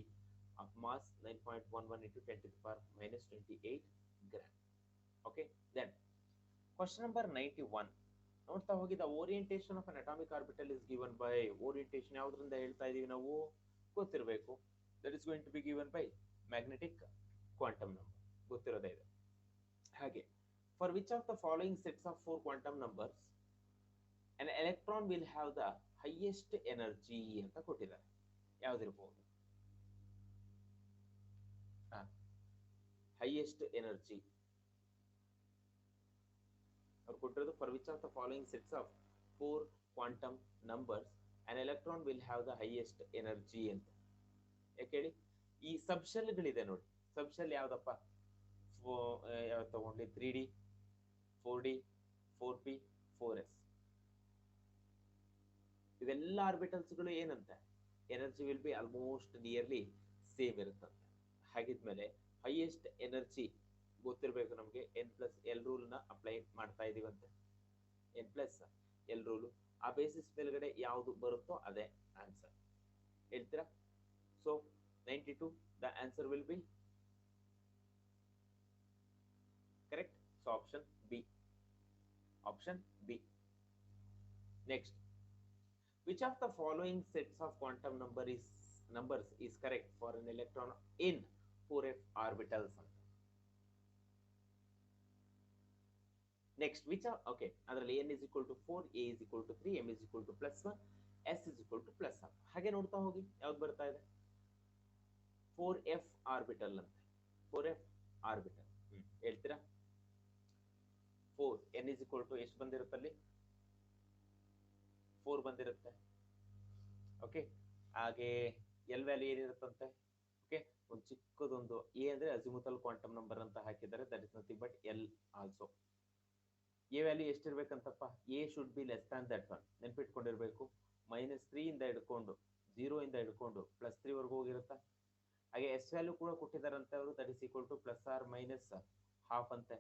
of mass 9.11 into 10 to the power minus 28 gram. Okay, then question number 91. ನೋಡ್ತಾ ಹೋಗಿ the orientation of an atomic orbital is given by orientation ಯಾವ್ದ್ರಿಂದ ಹೇಳ್ತಾ ಇದೀವಿ ನಾವು ಗೊತ್ತಿರಬೇಕು. That is going to be given by magnetic quantum number ಗೊತ್ತಿರೋದೇ ಇದೆ. ಹಾಗೆ for which of the following sets of 4 quantum numbers an electron will have the highest energy ಅಂತ ಕೊಟ್ಟಿದ್ದಾರೆ. ಯಾವ್ದಿರಬಹುದು? highest energy ಅವ್ರು ಕೊಟ್ಟಿರೋದು for which of the following sets of 4 quantum numbers an electron will have the highest energy ಅಂತ. ಯಾಕೆ ಹೇಳಿ? ಈ ಸಬ್ಶೆಲ್ಗಳಿದೆ ನೋಡಿ, subshell ಯಾವ್ದಪ್ಪ? ಯಾವ ತಗೊಂಡ್ಲಿ? 3D 4D 4P 4S. ಇವೆಲ್ಲ ಆರ್ಬಿಟಲ್ಸ್ಗಳು ಏನಂತೆ energy will be almost nearly same ಇರುತ್ತಂತೆ. ಹಾಗಿದ್ಮೇಲೆ ಹೈಯೆಸ್ಟ್ ಎನರ್ಜಿ ಗೊತ್ತಿರಬೇಕು ನಮಗೆ. N+L ರೂಲ್ ನ ಅಪ್ಲೈ ಮಾಡ್ತಾ ಇದೀವಂತೆ. N+L ರೂಲ್ ಆ ಬೇಸಿಸ್ ಮೇಲ್ಗಡೆ ಯಾವುದು ಬರುತ್ತೋ ಅದೇ ಆನ್ಸರ್. ಹೇಳ್ತೀರಾ? So 92 the answer will B correct. So option B. Next, which of the following sets of quantum numbers is correct for an electron in 4f orbitals? Next, which are okay, ಅದರಲ್ಲಿ n is equal to 4, a is equal to 3, m is equal to +1, s is equal to +1. ಹಾಗೆ ನೋಡ್ತಾ ಹೋಗಿ ಯಾವ್ದು ಬರ್ತಾ ಇದೆ? 4f orbital ಅಂತ. 4f orbital ಹೇಳ್ತೀರಾ? 4 n is equal to ಎಷ್ಟು ಬಂದಿರುತ್ತಲ್ಲಿ? 4 ಬಂದಿರುತ್ತೆ. ಓಕೆ, ಹಾಗೆ ಎಲ್ ವ್ಯಾಲ್ಯೂ ಏನಿರುತ್ತಂತೆ? ಓಕೆ, ಒಂದು ಚಿಕ್ಕದೊಂದು ಎ ಅಂದ್ರೆ ಅಜಿಮುಥಲ್ ಕ್ವಾಂಟಮ್ ನಂಬರ್ ಅಂತ ಹಾಕಿದ್ದಾರೆ. That is nothing but L also. A value ಎಷ್ಟಿರ್ಬೇಕಂತಪ್ಪ? A should be less than that one. ನೆನ್ಪಿಟ್ಕೊಂಡಿರ್ಬೇಕು. -3 ಇಂದ ಹಿಡ್ಕೊಂಡು 0 ಇಂದ ಹಿಡ್ಕೊಂಡು +3 ವರೆಗೂ ಹೋಗಿರುತ್ತಾ. ಹಾಗೆ ಎಸ್ ವ್ಯಾಲ್ಯೂ ಕೂಡ ಕೊಟ್ಟಿದ್ದಾರಂತೆ ಅವರು. That is equal to +or-½ ಅಂತೆ.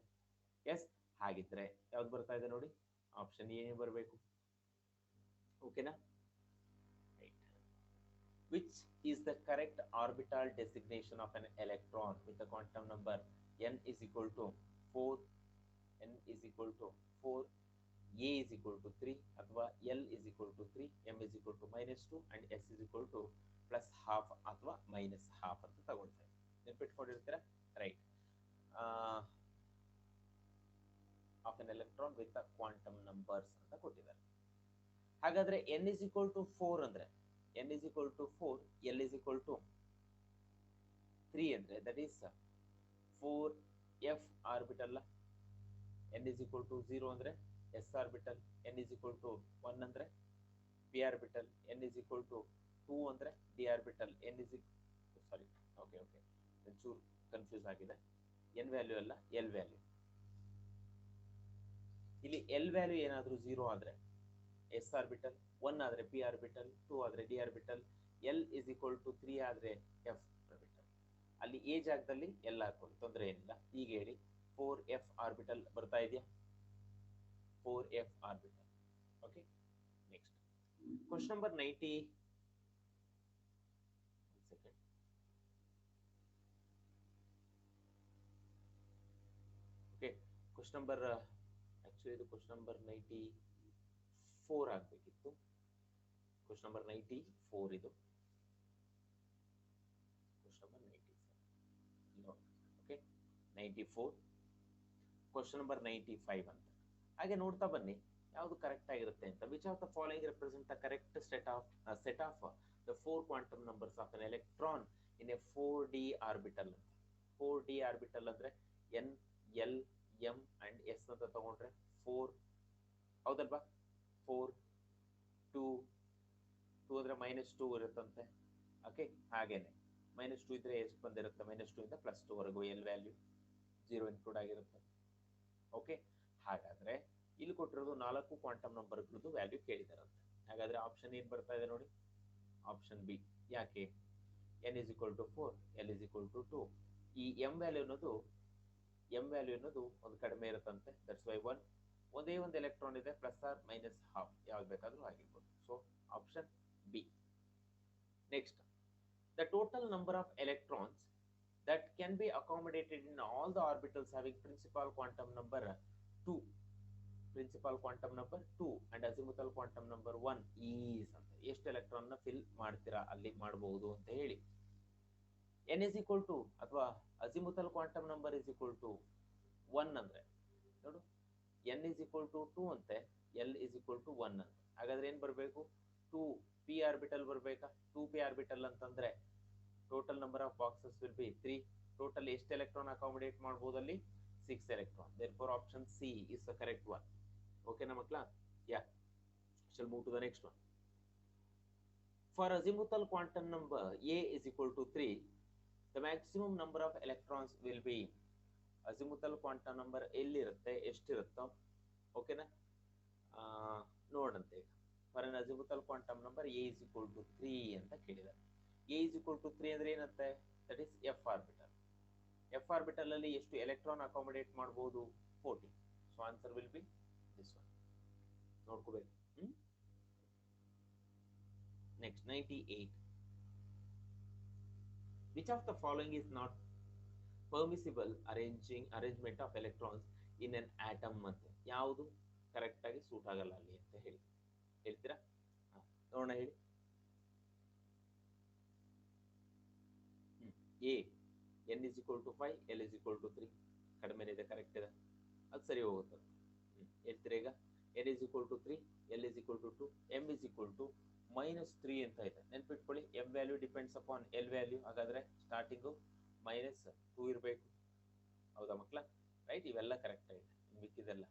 ಎಸ್, ಹಾಗಿದ್ರೆ ಯಾವ್ದು ಬರ್ತಾ ಇದೆ ನೋಡಿ? ಆಪ್ಷನ್ ಎ ಬರಬೇಕು. ಓಕೆನಾ? Right. Which is the correct orbital designation of an electron with the quantum number n is equal to 4, n is equal to 4, a is equal to 3 ಅಥವಾ l is equal to 3, m is equal to -2 and s is equal to +½ ಅಥವಾ -½ ಅಂತ ತಗೊಳ್ತಾರೆ. ನೆನ್ಪಿಟ್ಕೊಂಡಿರ್ತೀರಾ? Right. Of an electron with the quantum numbers ಅಂತ ಕೊಟ್ಟಿದ್ದಾರೆ. ಹಾಗಾದ್ರೆ n is equal to 4 ಅಂದ್ರೆ n is equal to 4, l is equal to 3 ಅಂದ್ರೆ that is 4f orbital. n is equal to 0 ಅಂದ್ರೆ s orbital. n is equal to 1 ಅಂದ್ರೆ p orbital. n is equal to 2 ಅಂದ್ರೆ d orbital. n is sorry, okay ಒಂಚೂರು confuse ಆಗಿದೆ. n value ಅಲ್ಲ, l value. ಇಲ್ಲಿ l value ಏನಾದ್ರೂ 0 ಆದ್ರೆ s orbital, 1 ಆದ್ರೆ p ಆರ್ಬಿಟಲ್, 2 ಆದ್ರೆ d orbital, l is equal to 3 ಆದ್ರೆ f ಆರ್ಬಿಟಲ್. ಅಲ್ಲಿ a ಜಾಗದಲ್ಲಿ l ಹಾಕೊಳ್ಳಿ, ತೊಂದರೆ ಏನಿಲ್ಲ. ಈಗ ಹೇಳಿ, 4f ಆರ್ಬಿಟಲ್ ಬರ್ತಾ ಇದೆಯಾ? 4f orbital. Okay, next question number 90. Okay, question number actually ಇದು ಕ್ವೆಶ್ಚನ್ ನಂಬರ್ 94 ಆಗಬೇಕಿತ್ತು. ಕ್ವೆಶ್ಚನ್ ನಂಬರ್ 94 ಇದು. Question number 94. Okay, 94. Question number 95 ಅಂತ. ಹಾಗೆ ನೋಡ್ತಾ ಬನ್ನಿ ಯಾವುದು ಕರೆಕ್ಟ್ ಆಗಿರುತ್ತೆ ಅಂತ. Which of the following represent the correct set of the 4 quantum numbers of an electron in a 4d orbital ಅಂತ. 4d ಆರ್ಬಿಟಲ್ ಅಂದ್ರೆ n, l, m and s ಅಂತ ತಗೊಂಡ್ರೆ 4 ಹೌದಲ್ವಾ? 4, 2 ಅಂದ್ರೆ -2 ಇರುತ್ತಂತೆ. ಓಕೆ, ಹಾಗೇನೆ -2 ಇದ್ರೆ ಎಷ್ಟು ಬಂದಿರುತ್ತೆ? -2 ಇಂದ +2 ವರೆಗೂ ಎಲ್ ವ್ಯಾಲ್ಯೂ 0 ಇನ್ಕ್ಲೂಡ್ ಆಗಿರುತ್ತೆ. ಓಕೆ, ಹಾಗಾದ್ರೆ ಇಲ್ಲಿ ಕೊಟ್ಟಿರೋದು 4 ಕ್ವಾಂಟಮ್ ನಂಬರ್ಗಳದ್ದು ವ್ಯಾಲ್ಯೂ ಕೇಳಿದಾರಂತೆ. ಹಾಗಾದ್ರೆ ಆಪ್ಷನ್ ಏನ್ ಬರ್ತಾ ಇದೆ ನೋಡಿ? Option B. ಯಾಕೆ? n is equal to 4, l is equal to 2. ಈ m ವ್ಯಾಲ್ಯೂ ಅನ್ನೋದು ಒಂದು ಕಡಿಮೆ ಇರುತ್ತಂತೆ. ದಟ್ಸ್ ವೈ ಒಂದೇ ಒಂದು ಎಲೆಕ್ಟ್ರಾನ್ ಇದೆ, +or-½ ಯಾವ್ದು ಬೇಕಾದ್ರೂ ಆಗಿರ್ಬೋದು. So option B. Next, the total number of electrons that can be accommodated in all the orbitals having principal quantum number 2, principal quantum number 2 and azimuthal quantum number 1 is ಅಂತ ಎಷ್ಟು electron ನ fill ಮಾಡ್ತೀರಾ ಅಲ್ಲಿ ಮಾಡಬಹುದು ಅಂತ ಹೇಳಿ. n is equal to ಅಥವಾ azimuthal quantum number is equal to 1 ಅಂದ್ರೆ ನೋಡು n is equal to 2 ಅಂತೆ, l is equal to 1 ಅಂತ. ಹಾಗಾದ್ರೆ ಏನ್ ಬರಬೇಕು? 2 p ಆರ್ಬಿಟಲ್ ಬರಬೇಕಾ? 2 p ಆರ್ಬಿಟಲ್ ಅಂತಂದ್ರೆ total number of boxes will be 3. Total ಎಷ್ಟು ಎಲೆಕ್ಟ್ರಾನ್ ಅಕಾಮಡೇಟ್ ಮಾಡಬಹುದು ಅಲ್ಲಿ? 6 electron. Therefore option C is the correct one. Okay na makla? Yeah. Shall move to the next one. For azimuthal quantum number A is equal to 3, the maximum number of electrons will be azimuthal quantum number ಎಲ್ಲಿರುತ್ತೆ, ಎಷ್ಟಿರುತ್ತೋ ಓಕೆನಾ ನೋಡಂತೆ. For an azimuthal quantum number A is equal to 3 ಅಂತ ಕೇಳಿದ್ದಾರೆ. A is equal to 3 ಅಂದ್ರೆ ಏನಂತೆ? That is F orbital. F orbital ಅಲ್ಲಿ ಎಷ್ಟು ಎಲೆಕ್ಟ್ರಾನ್ ಅಕಾಮಡೇಟ್ ಮಾಡಬಹುದು? 14. So answer will B this one. ನೋಡ್ಕೋಬೇಕು. Next 98. Which of the following is not permissible arrangement of electrons in an atom ಅಂತ? ಯಾವುದು correct ಆಗಿ suit ಆಗಲ್ಲ ಅಲ್ಲಿ ಅಂತ ಹೇಳಿ ಹೇಳ್ತೀರಾ? ನೋಡೋಣ ಹೇಳಿ. A n is equal to 5, l is equal to 3 ಕಡಿಮೆ ಇದೆ, ಕರೆಕ್ಟ್ ಇದೆ, ಅದು ಸರಿ ಹೋಗುತ್ತೆ. ಹೇಳ್ತೀರಾ ಈಗ? n is equal to 3, l is equal to 2, m is equal to -3 ಅಂತ ಇದೆ. ನೆನ್ಪಿಟ್ಕೊಳ್ಳಿ, m value depends upon l value. ಹಾಗಾದ್ರೆ ಸ್ಟಾರ್ಟಿಂಗು -2 ಇರಬೇಕು. ಹೌದಾ ಮಕ್ಕಳ? ರೈಟ್, ಇವೆಲ್ಲ ಕರೆಕ್ಟ್ ಆಗಿದೆ, ಮಿಕ್ಕಿದೆಲ್ಲ.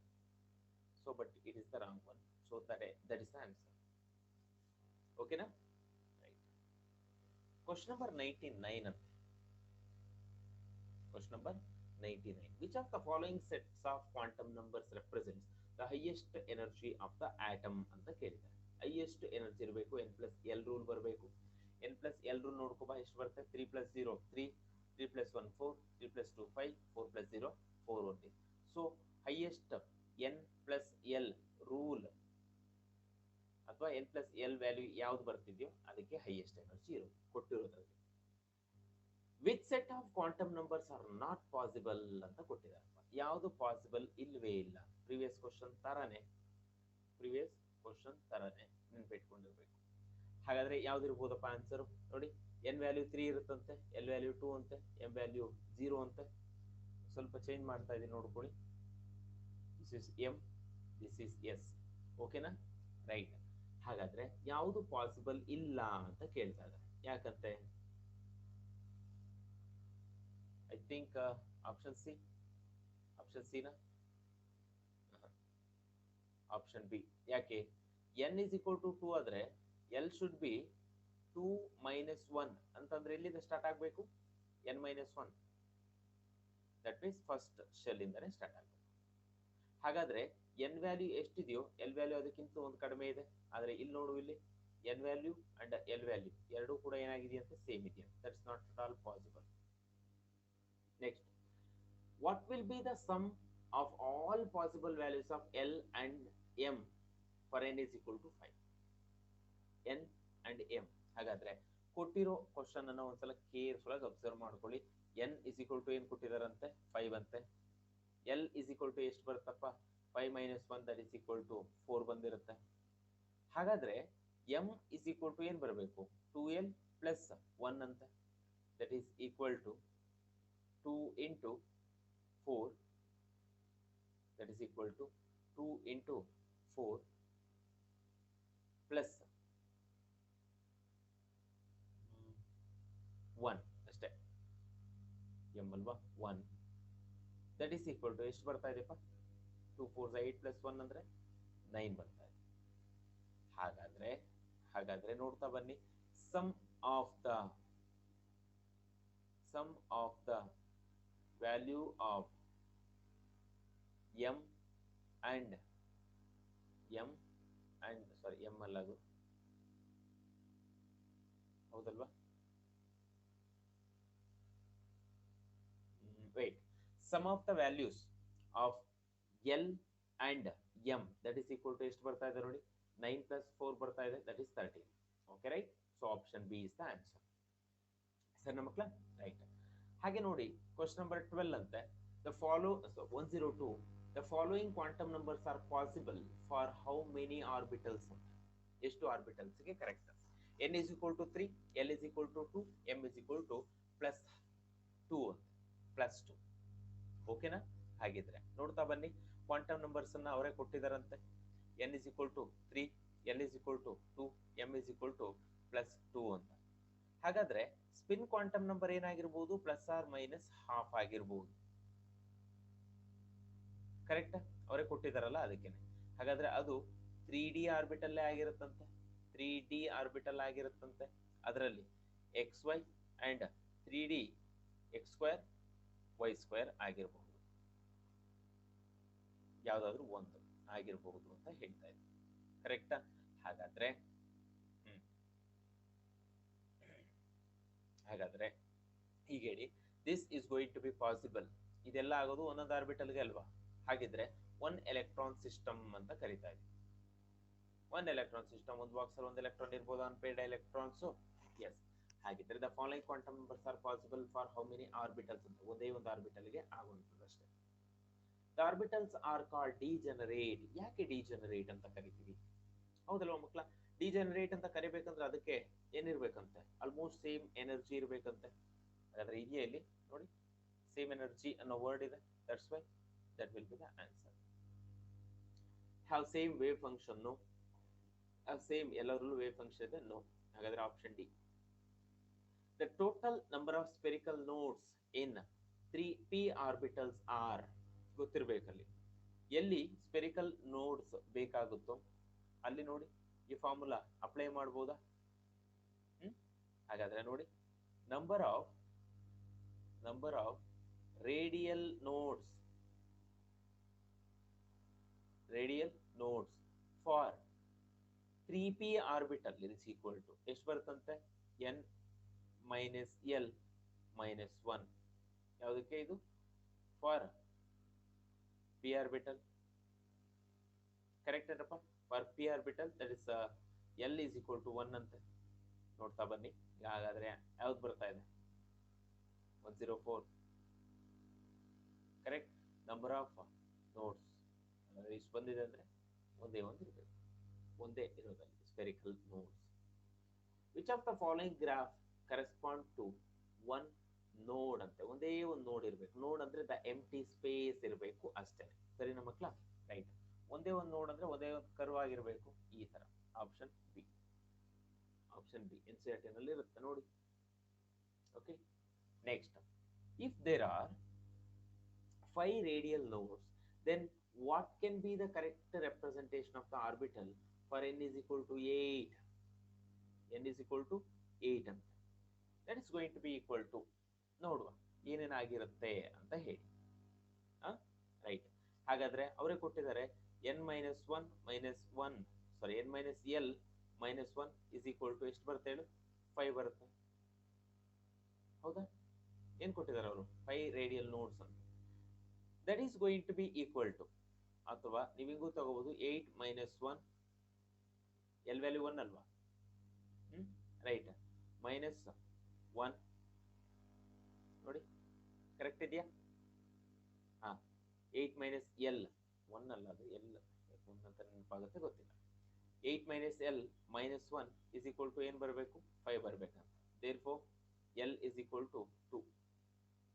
So but it is the wrong one. So that is the answer. ಓಕೆನಾ? ರೈಟ್. ಕ್ವಶನ್ ನಂಬರ್ 99 ಅಂತ. Question number 99. Which of the following sets of quantum numbers represents the highest energy of the atom ಅಂತ ಕೇಳಿದ್ದಾರೆ. highest energy ಇರಬೇಕು, n plus l rule ಬರಬೇಕು. n plus l rule ನೋಡ್ಕೋಬಾ, ಎಷ್ಟು ಬರುತ್ತೆ? 3 plus 0 3, 3 plus 1 4, 3 plus 2 5, 4 plus 0 4 only. So highest n plus l rule ಅಥವಾ n plus l value ಯಾವ್ದು ಬರ್ತಿದೆಯೋ ಅದಕ್ಕೆ ಹೈಯೆಸ್ಟ್ ಎನರ್ಜಿ ಇರೋದು ಕೊಟ್ಟಿರೋದ್ರಲ್ಲಿ. Which set of quantum numbers are not possible ಅಂತ ಕೊಟ್ಟಿದ್ದಾರೆ. ಯಾವುದು ಪಾಸಿಬಲ್ ಇಲ್ವೇ ಇಲ್ಲ. ಪ್ರೀವಿಯಸ್ ಕ್ವಶನ್ ತರಾನೇ ನೆನ್ಪಿಟ್ಕೊಂಡಿರ್ಬೇಕು. ಹಾಗಾದ್ರೆ ಯಾವ್ದಿರ್ಬೋದಪ್ಪ ಆನ್ಸರ್ ನೋಡಿ. ಎನ್ ವ್ಯಾಲ್ಯೂ 3 ಇರುತ್ತಂತೆ, ಎಲ್ ವ್ಯಾಲ್ಯೂ 2 ಅಂತೆ, ಎಂ ವ್ಯಾಲ್ಯೂ 0 ಅಂತೆ. ಸ್ವಲ್ಪ ಚೇಂಜ್ ಮಾಡ್ತಾ ಇದೀನಿ ನೋಡ್ಕೊಳ್ಳಿ. This is m, this is s. ಓಕೆನಾ? ರೈಟ್. ಹಾಗಾದ್ರೆ ಯಾವುದು ಪಾಸಿಬಲ್ ಇಲ್ಲ ಅಂತ ಕೇಳ್ತಾ ಇದ್ದಾರೆ. ಯಾಕಂತೆ? I think option C. Option C na? Option B. ಯಾಕೆ? n is equal to 2 ಆದ್ರೆ l should be 2 minus 1 ಅಂತಂದ್ರೆ ಎಲ್ಲಿಂದ ಸ್ಟಾರ್ಟ್ ಆಗಬೇಕು? n minus 1. That means first shell ಇಂದಾನೆ ಸ್ಟಾರ್ಟ್ ಆಗಬೇಕು. ಹಾಗಾದ್ರೆ n ವ್ಯಾಲ್ಯೂ ಎಷ್ಟಿದೆಯೋ l ವ್ಯಾಲ್ಯೂ ಅದಕ್ಕಿಂತ ಒಂದು ಕಡಿಮೆ ಇದೆ. ಆದ್ರೆ ಇಲ್ಲಿ ನೋಡು, ಇಲ್ಲಿ n value and l value ಎರಡೂ ಕೂಡ ಏನಾಗಿದೆಯಂತೆ? ಸೇಮ್ ಇದೆಯಂತೆ. That's not at all possible. Next, what will be the sum of all possible values of L and M for n is equal to 5? N and M. ಹಾಗಾದ್ರೆ ಕೊಟ್ಟಿರೋ question ಅನ್ನ ಒಂದ್ಸಲ careful ಆಗಿ observe ಮಾಡ್ಕೊಳ್ಳಿ. n is equal to ಏನ್ ಕೊಟ್ಟಿದಾರಂತೆ? 5 ಅಂತೆ. L is equal to ಎಷ್ಟು ಬರುತ್ತಪ್ಪ? 5 minus 1 that is equal to 4 ಬಂದಿರುತ್ತೆ. ಹಾಗಾದ್ರೆ M is equal to ಏನ್ ಬರಬೇಕು? 2L plus 1 ಅಂತೆ. that is equal to 2 into 4, that is equal to 2 into 4 plus 1 ಅಷ್ಟೇ. m ಅಲ್ವಾ? 1 that is equal to ಎಷ್ಟು ಬರ್ತಾ ಇದೆಯಪ್ಪ? 2 4 8 plus 1 ಅಂದ್ರೆ 9 ಬರ್ತಾ ಇದೆ. ಹಾಗಾದ್ರೆ ನೋಡ್ತಾ ಬನ್ನಿ. sum of the value of m and sorry m ಅಲ್ಲ ಅದು, ಹೌದಲ್ವಾ? wait, sum of the values of L and M that is equal to ಎಷ್ಟು ಬರ್ತಾ ಇದೆ ನೋಡಿ? 9 plus 4 ಬರ್ತಾ ಇದೆ, that is 13. Okay, right? So option B is the answer. ಸರಿ ಮಕ್ಕಳ, ರೈಟ್. ಹಾಗೆ ನೋಡಿ ಕ್ವಶನ್ ನಂಬರ್ 12 ಅಂತೆ, the follow 102, the following quantum numbers are possible for how many orbitals ಅಂತ. ಎಷ್ಟು ಆರ್ಬಿಟಲ್ಸ್ ಗೆ correct? n is equal to 3, l is equal to 2, m is equal to plus 2 ಅಂತ, plus 2. ಓಕೆನಾ? ಹಾಗಿದ್ರೆ ನೋಡ್ತಾ ಬನ್ನಿ, ಕ್ವಾಂಟಮ್ ನಂಬರ್ಸ್ ಅನ್ನ ಅವರೇ ಕೊಟ್ಟಿದಾರಂತೆ. n is equal to 3, l is equal to 2, m is equal to plus 2 ಅಂತ. ಹಾಗಾದ್ರೆ ಸ್ಪಿನ್ ಕ್ವಾಂಟಮ್ ನಂಬರ್ ಏನಾಗಿರ್ಬೋದು? ಪ್ಲಸ್ ಆರ್ ಮೈನಸ್ ಹಾಫ್ ಆಗಿರ್ಬೋದು. ಕರೆಕ್ಟ್? ಅವರೇ ಕೊಟ್ಟಿದಾರಲ್ಲ ಅದಕ್ಕೇನೆ. ಹಾಗಾದ್ರೆ ಅದು 3D ಆರ್ಬಿಟಲ್ ಆಗಿರುತ್ತಂತೆ. 3D orbital ಆಗಿರುತ್ತಂತೆ. ಅದರಲ್ಲಿ XY and 3D x2 y2 ಆಗಿರಬಹುದು. ಯಾವ್ದಾದ್ರು ಒಂದು ಆಗಿರಬಹುದು ಅಂತ ಹೇಳ್ತಾ ಇದ್ದೆ. ಕರೆಕ್ಟಾ? ಹಾಗಾದ್ರೆ ಹೀಗೆ ಹೇಳಿ, this is going to be possible. ಇದೆಲ್ಲ ಆಗೋದು ಒಂದೊಂದು ಆರ್ಬಿಟಲ್ಗೆ ಅಲ್ವಾ? ಹಾಗಿದ್ರೆ ಒನ್ ಎಲೆಕ್ಟ್ರಾನ್ ಸಿಸ್ಟಮ್ ಅಂತ ಕರಿತಾ ಇದ್ವಿ. ಒನ್ ಎಲೆಕ್ಟ್ರಾನ್ ಸಿಸ್ಟಮ್, ಒಂದು ಬಾಕ್ಸ್ ಅಲ್ಲಿ ಒಂದು ಎಲೆಕ್ಟ್ರಾನ್ ಇರ್ಬೋದು, ಅನ್ಪೇರ್ಡ್ ಎಲೆಕ್ಟ್ರಾನ್ಸ್. ಎಸ್. ಹಾಗಿದ್ರೆ the following quantum numbers are possible for how many orbitals ಅಂತ, ಒಂದೇ ಒಂದು ಆರ್ಬಿಟಲ್ಗೆ ಆಗುವಂಥದ್ದು ಅಷ್ಟೇ. The orbitals are called degenerate. ಯಾಕೆ ಡಿಜೆನರೇಟ್ ಅಂತ ಕರಿತೀವಿ? ಹೌದಲ್ವಾ ಮಕ್ಕಳ? ಡಿಜೆನರೇಟ್ ಅಂತ ಕರಿಬೇಕಂದ್ರೆ ಅದಕ್ಕೆ ಏನಿರ್ಬೇಕಂತೆ? ಆಲ್ಮೋಸ್ಟ್ ಸೇಮ್ ಎನರ್ಜಿ ಇರ್ಬೇಕಂತೆ. ಹಾಗಾದ್ರೆ ಇದೆಯಾ ಇಲ್ಲಿ ನೋಡಿ, ಸೇಮ್ ಎನರ್ಜಿ ಅನ್ನೋ ವರ್ಡ್ ಇದೆ. That's why that will be the answer. Have same wave function? No. Have same, ಎಲ್ಲರಲ್ಲೂ ವೇವ್ ಫಂಕ್ಷನ್ ಇದೆ? ನೋ. ಹಾಗಾದ್ರೆ option D. The total number of spherical nodes in 3p orbitals are. ಗೊತ್ತಿರ್ಬೇಕಲ್ಲಿ ಎಲ್ಲಿ spherical notes ಬೇಕಾಗುತ್ತೋ ಅಲ್ಲಿ ನೋಡಿ ಈ formula apply ಮಾಡಬಹುದಾ? ಹಾಗಾದ್ರೆ ನೋಡಿ, number of radial nodes for 3p orbital is equal to ಎಷ್ಟು ಬರುತ್ತಂತೆ? n minus l minus 1. ಯಾವುದಕ್ಕೆ ಇದು? For p orbital. ಕರೆಕ್ಟ್ ಏನಪ್ಪ? For p orbital that is l is equal to 1 ಅಂತೆ. ನೋಡ್ತಾ ಬನ್ನಿ. ಹಾಗಾದ್ರೆ ಯಾವ್ದು ಬರ್ತಾ ಇದೆ? 104. ಕರೆಕ್ಟ್. ನಂಬರ್ ಆಫ್ ನೋಡ್ಸ್ ಇಷ್ಟು ಬಂದಿದೆ ಅಂದ್ರೆ ಒಂದೇ ಒಂದು ಇರಬೇಕು, ಒಂದೇ ಇರೋದಲ್ಲಿ spherical nodes. Which of the following graph correspond to one node ಅಂತೆ. ಒಂದೇ ಒಂದು ನೋಡ್ ಇರಬೇಕು. ನೋಡ್ ಅಂದ್ರೆ ದ ಎಂಟಿ ಸ್ಪೇಸ್ ಇರಬೇಕು ಅಷ್ಟೇ. ಸರಿನಾ ಮಕ್ಕಳ? ರೈಟ್. ಒಂದೇ ಒಂದು ನೋಡ್ ಅಂದ್ರೆ ಒಂದೇ ಒಂದು ಕರ್ವ್ ಆಗಿರಬೇಕು, ಈ ತರ. Option B. NCERT ನಲ್ಲಿ ಇರುತ್ತೆ ನೋಡಿ. Okay. Next, if there are 5 radial nodes, then what can be the correct representation of the orbital for n is equal to 8? n is equal to 8 ಅಂತ. That is going to be equal to, ನೋಡುವ ಏನೇನಾಗಿರುತ್ತೆ ಅಂತ ಹೇಳಿ. Right. ಹಾಗಾದ್ರೆ ಅವರೇ ಕೊಟ್ಟಿದ್ದಾರೆ n minus 1 minus 1 sorry n minus l minus 1 is equal to ಎಷ್ಟು ಬರುತ್ತೆ ಹೇಳು? 5 ಬರುತ್ತೆ. ಹೌದಾ? ಏನ್ ಕೊಟ್ಟಿದ್ದಾರೆ ಅವರು? 5 ರೇಡಿಯಲ್ ನೋಡ್ಸ್ ಅಂತ. That is going to be equal to, ಅಥವಾ ನೀವು ಹಿಂಗೂ ತಗೋಬಹುದು, 8 minus 1, ಎಲ್ ವ್ಯಾಲ್ಯೂ 1 ಅಲ್ವಾ? ರೈಟ್. ಮೈನಸ್ 1 ನೋಡಿ, ಕರೆಕ್ಟ್ ಇದೆಯಾ? 8 ಮೈನಸ್ ಎಲ್ 1 ಅಲ್ಲ, ಅದು ಎಲ್ 1 ಅಂತ ನೆನಪಾಗುತ್ತೆ, ಗೊತ್ತಿಲ್ಲ. 8 minus l minus 1 is equal to ಏನ್ ಬರಬೇಕು? 5 ಬರಬೇಕಂತ. Therefore l is equal to 2.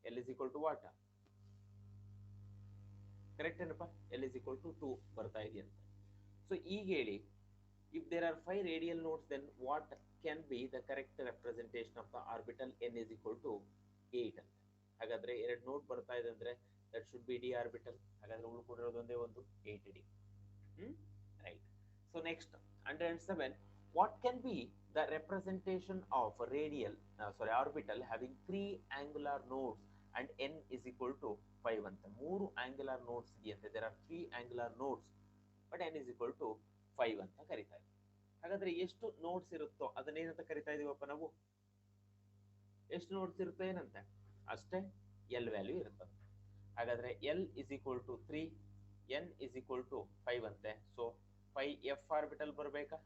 L is equal to what? Correct ಏನಪ್ಪ? ಎಲ್ ಇಸ್ ಈಕ್ವಲ್ ಟು 2 ಬರ್ತಾ ಇದೆಯಂತ. ಸೊ ಈಗ ಹೇಳಿ, if there are 5 radial nodes, then what can be the correct representation of the orbital n is equal to 8 ಅಂತ. ಹಾಗಾದ್ರೆ 2 ನೋಡ್ ಬರ್ತಾ ಇದೆ ಅಂದ್ರೆ that should be d orbital. ಹಾಗಾದ್ರೆ ಉಳ್ಕೊಂಡಿರೋದು ಒಂದೇ ಒಂದು 8d. Right. So next 107, what can be the representation of a radial orbital having 3 angular nodes and n is equal to 5 ಅಂತ. 3 angular nodes ಇದೆಯಂತೆ. there are 3 angular nodes but n is equal to 5 ಅಂತ ಕರಿತಾ ಇದ್ದೀವಿ. ಹಾಗಾದ್ರೆ ಎಷ್ಟು notes ಇರುತ್ತೋ ಅದನ್ನೇನಂತ ಕರಿತಾ ಇದೀವಪ್ಪ ನಾವು? ಎಷ್ಟು ನೋಟ್ಸ್ ಇರುತ್ತೋ ಏನಂತೆ ಅಷ್ಟೇ ಎಲ್ ವ್ಯಾಲ್ಯೂ ಇರುತ್ತಂತೆ. ಹಾಗಾದ್ರೆ L is equal to 3, N is equal to 5 ಅಂತೆ. ಸೊ 5 ಎಫ್ ಆರ್ಬಿಟಲ್ ಬರ್ಬೇಕಾ?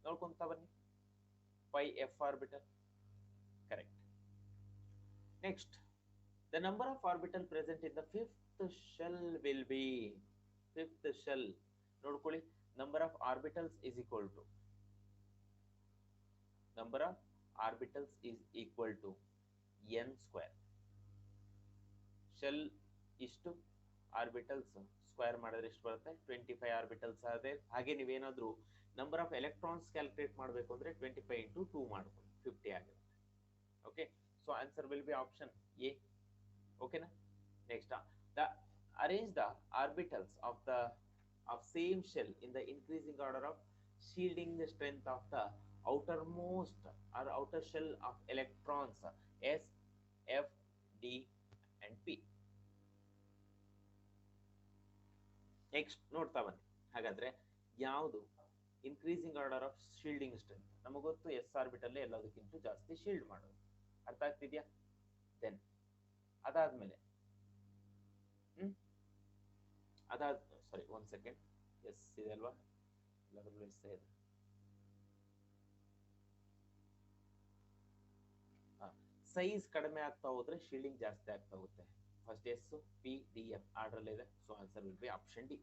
ನೋಡ್ಕೊಂತ ಬನ್ನಿ. 5 F orbital Next, the number of orbital present in the fifth shell will be fifth shell. ನೋಡ್ಕೊಳ್ಳಿ, number of orbitals is equal to number of orbitals is equal to n square. Shell ಇಷ್ಟು orbitals square ಮಾಡಿದ್ರೆ ಎಷ್ಟು ಬರುತ್ತೆ? 25 orbitals ಆದ್ರೆ. ಹಾಗೆ ನೀವೇನಾದ್ರೂ number of electrons calculate ಮಾಡಬೇಕು ಅಂದ್ರೆ 25 into 2 ಮಾಡ್ಕೊಳ್ಳಿ, 50 ಆಗಿರುತ್ತೆ. Okay, so answer will be option A. ಓಕೆನಾ? Next, the arrange the orbitals of same shell in the increasing order of shielding the strength of the outermost or outer shell of electrons S, F, D and P. Next ನೋಡ್ತಾ ಬನ್ನಿ. ಹಾಗಾದ್ರೆ ಯಾವುದು increasing order of shielding strength? ನಮಗೆ ಗೊತ್ತು S orbital ಎಲ್ಲದಕ್ಕಿಂತ ಜಾಸ್ತಿ shield ಮಾಡೋದು. ಅರ್ಥ ಆಗ್ತಿದ್ಯಾ? ದೆನ್ ಅದಾದ್ಮೇಲೆ ಸಾರಿ, 1 ಸೆಕೆಂಡ್. ಎಸ್ ಇದೆ ಅಲ್ವಾ? ಎಲ್ಲದರಲ್ಲೂ ಎಸ್ ಇದೆ. ಸೈಜ್ ಕಡಿಮೆ ಆಗ್ತಾ ಹೋದ್ರೆ ಶೀಲ್ಡಿಂಗ್ ಜಾಸ್ತಿ ಆಗ್ತಾ ಹೋಗುತ್ತೆ. First S, P, D, F order ಇದೆ. So answer will be option D.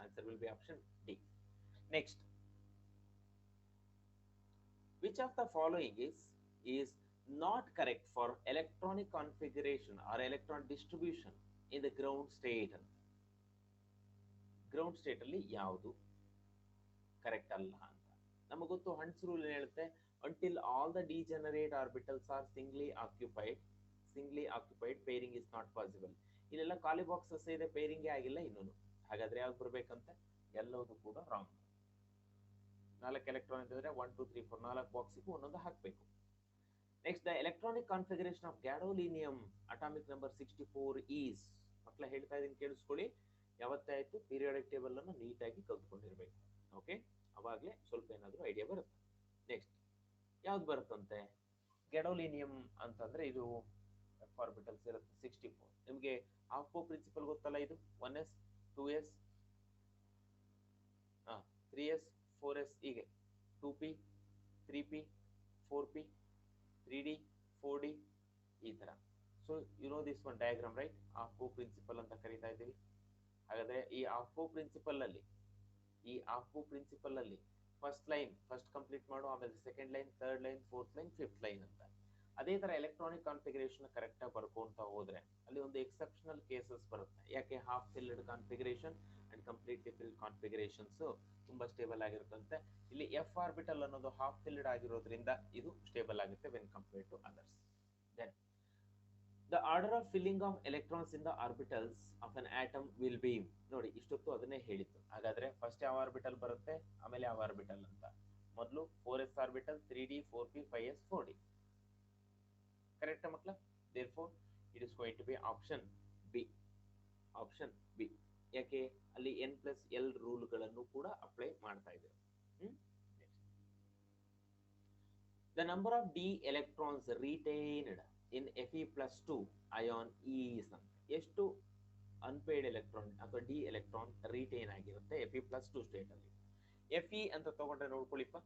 Answer will be option D. Next, which of the following is not correct for electronic configuration or electron distribution in the ground state? Ground state ಅಲ್ಲಿ ಯಾವುದು correct ಅಲ್ಲ ಅಂತ ನಮಗೆ ಗೊತ್ತು. Hunts rule ಏನ್ ಹೇಳುತ್ತೆ? until all the degenerate orbitals are singly occupied pairing is not possible. ಇಲ್ಲೆಲ್ಲ ಖಾಲಿ ಬಾಕ್ಸಸ್ ಇದೆ, ಪೇರಿಂಗ್ ಆಗಿಲ್ಲ ಇನ್ನೂ. ಹಾಗಾದ್ರೆ ಯಾವ್ದು ಬರ್ಬೇಕಂತೆ? ಎಲ್ಲವೂ ಕೂಡ ರಾಂಗ್. 4 ಎಲೆಕ್ಟ್ರಾನ್ ಇದ್ರೆ 1 2 3 4 4 ಬಾಕ್ಸಿಗೂ ಒಂದೊಂದು ಹಾಕಬೇಕು. Next, the electronic configuration of gadolinium atomic number 64 is. ಮಕ್ಕಳ ಹೇಳ್ತಾ ಇದೀನಿ, ಕೇಳಿಸ್ಕೊಳ್ಳಿ. ಯಾವತ್ತೇ ಆಯ್ತು ಪೀರಿಯಾಡಿಕ್ ಟೇಬಲ್ ಅನ್ನು ನೀಟಾಗಿ ಕಲ್ತ್ಕೊಂಡಿರ್ಬೇಕು. ಓಕೆ, ಅವಾಗ್ಲೇ ಸ್ವಲ್ಪ ಏನಾದ್ರೂ ಐಡಿಯಾ ಬರುತ್ತೆ. ನೆಕ್ಸ್ಟ್, ಯಾವ್ದು ಬರುತ್ತಂತೆ? ಗ್ಯಾಡೋಲಿನಿಯಂ ಅಂತಂದ್ರೆ ಇದು ಎಫ್ ಆರ್ಬಿಟಲ್ಸ್ ಇರುತ್ತೆ 64. ನಿಮಗೆ ಆಫ್ಕೋ ಪ್ರಿನ್ಸಿಪಲ್ ಗೊತ್ತಲ್ಲ? ಇದು 1s 2s 3s 4s, ಹೀಗೆ 2p 3p 4p 3d 4d ಈ ತರ. So you know this one diagram, right? Aufbau principle ಅಂತ ಕರೀತಾ ಇದ್ದೀವಿ. ಹಾಗಾದ್ರೆ ಈ ಆಫ್ಕೋ ಪ್ರಿನ್ಸಿಪಲ್ ಅಲ್ಲಿ ಫಸ್ಟ್ ಲೈನ್ ಫಸ್ಟ್ ಕಂಪ್ಲೀಟ್ ಮಾಡು, ಆಮೇಲೆ second line, third line, fourth line, fifth line ಅಂತ. ಅದೇ ತರ ಎಲೆಕ್ಟ್ರಾನಿಕ್ ಕಾನ್ಫಿಗರೇಷನ್ ಕರೆಕ್ಟ್ ಆಗಿ ಬರ್ಕೊಂತ ಹೋದ್ರೆ ಅಲ್ಲಿ ಒಂದು ಎಕ್ಸೆಪ್ಷನಲ್ ಕೇಸಸ್ ಬರುತ್ತೆ. ಯಾಕೆ? Half filled configuration and completely filled configurations ತುಂಬಾ ಸ್ಟೇಬಲ್ ಆಗಿರುತ್ತಂತೆ. ಇಲ್ಲಿ ಎಫ್ ಆರ್ಬಿಟಲ್ ಅನ್ನೋದು ಹಾಫ್ ಫಿಲ್ಡ್ ಆಗಿರೋದ್ರಿಂದ ಇದು ಸ್ಟೇಬಲ್ ಆಗುತ್ತೆ when compared to others. Then the order of filling of electrons in the orbitals of an atom will be. ನೋಡಿ, ಇಷ್ಟೊತ್ತು ಅದನ್ನೇ ಹೇಳಿತ್ತು. ಹಾಗಾದ್ರೆ ಫಸ್ಟ್ ಯಾವ ಆರ್ಬಿಟಲ್ ಬರುತ್ತೆ, ಆಮೇಲೆ ಯಾವ ಆರ್ಬಿಟಲ್ ಅಂತ. ಮೊದಲು 4s orbital, 3d 4p 5s 4d. Correct ಮಕ್ಕಳ? therefore it is going to be option B. Option B. ಯಾಕೆ? ಅಲ್ಲಿ n+l ರೂಲ್ಗಳನ್ನು ಕೂಡ ಅಪ್ಲೈ ಮಾಡ್ತಾ ಇದ್ದೇವೆ. The number of d electrons retained in Fe+2 ion is. ಎಷ್ಟು ಅನ್ಪೇಯ್ಡ್ ಎಲೆಕ್ಟ್ರಾನ್ ಅಥವಾ D electron retain ಆಗಿರುತ್ತೆ Fe+2 state ಅಲ್ಲಿ? Fe ಅಂತ ತಗೊಂಡ್ರೆ ನೋಡ್ಕೊಳ್ಳಿಪ್ಪ,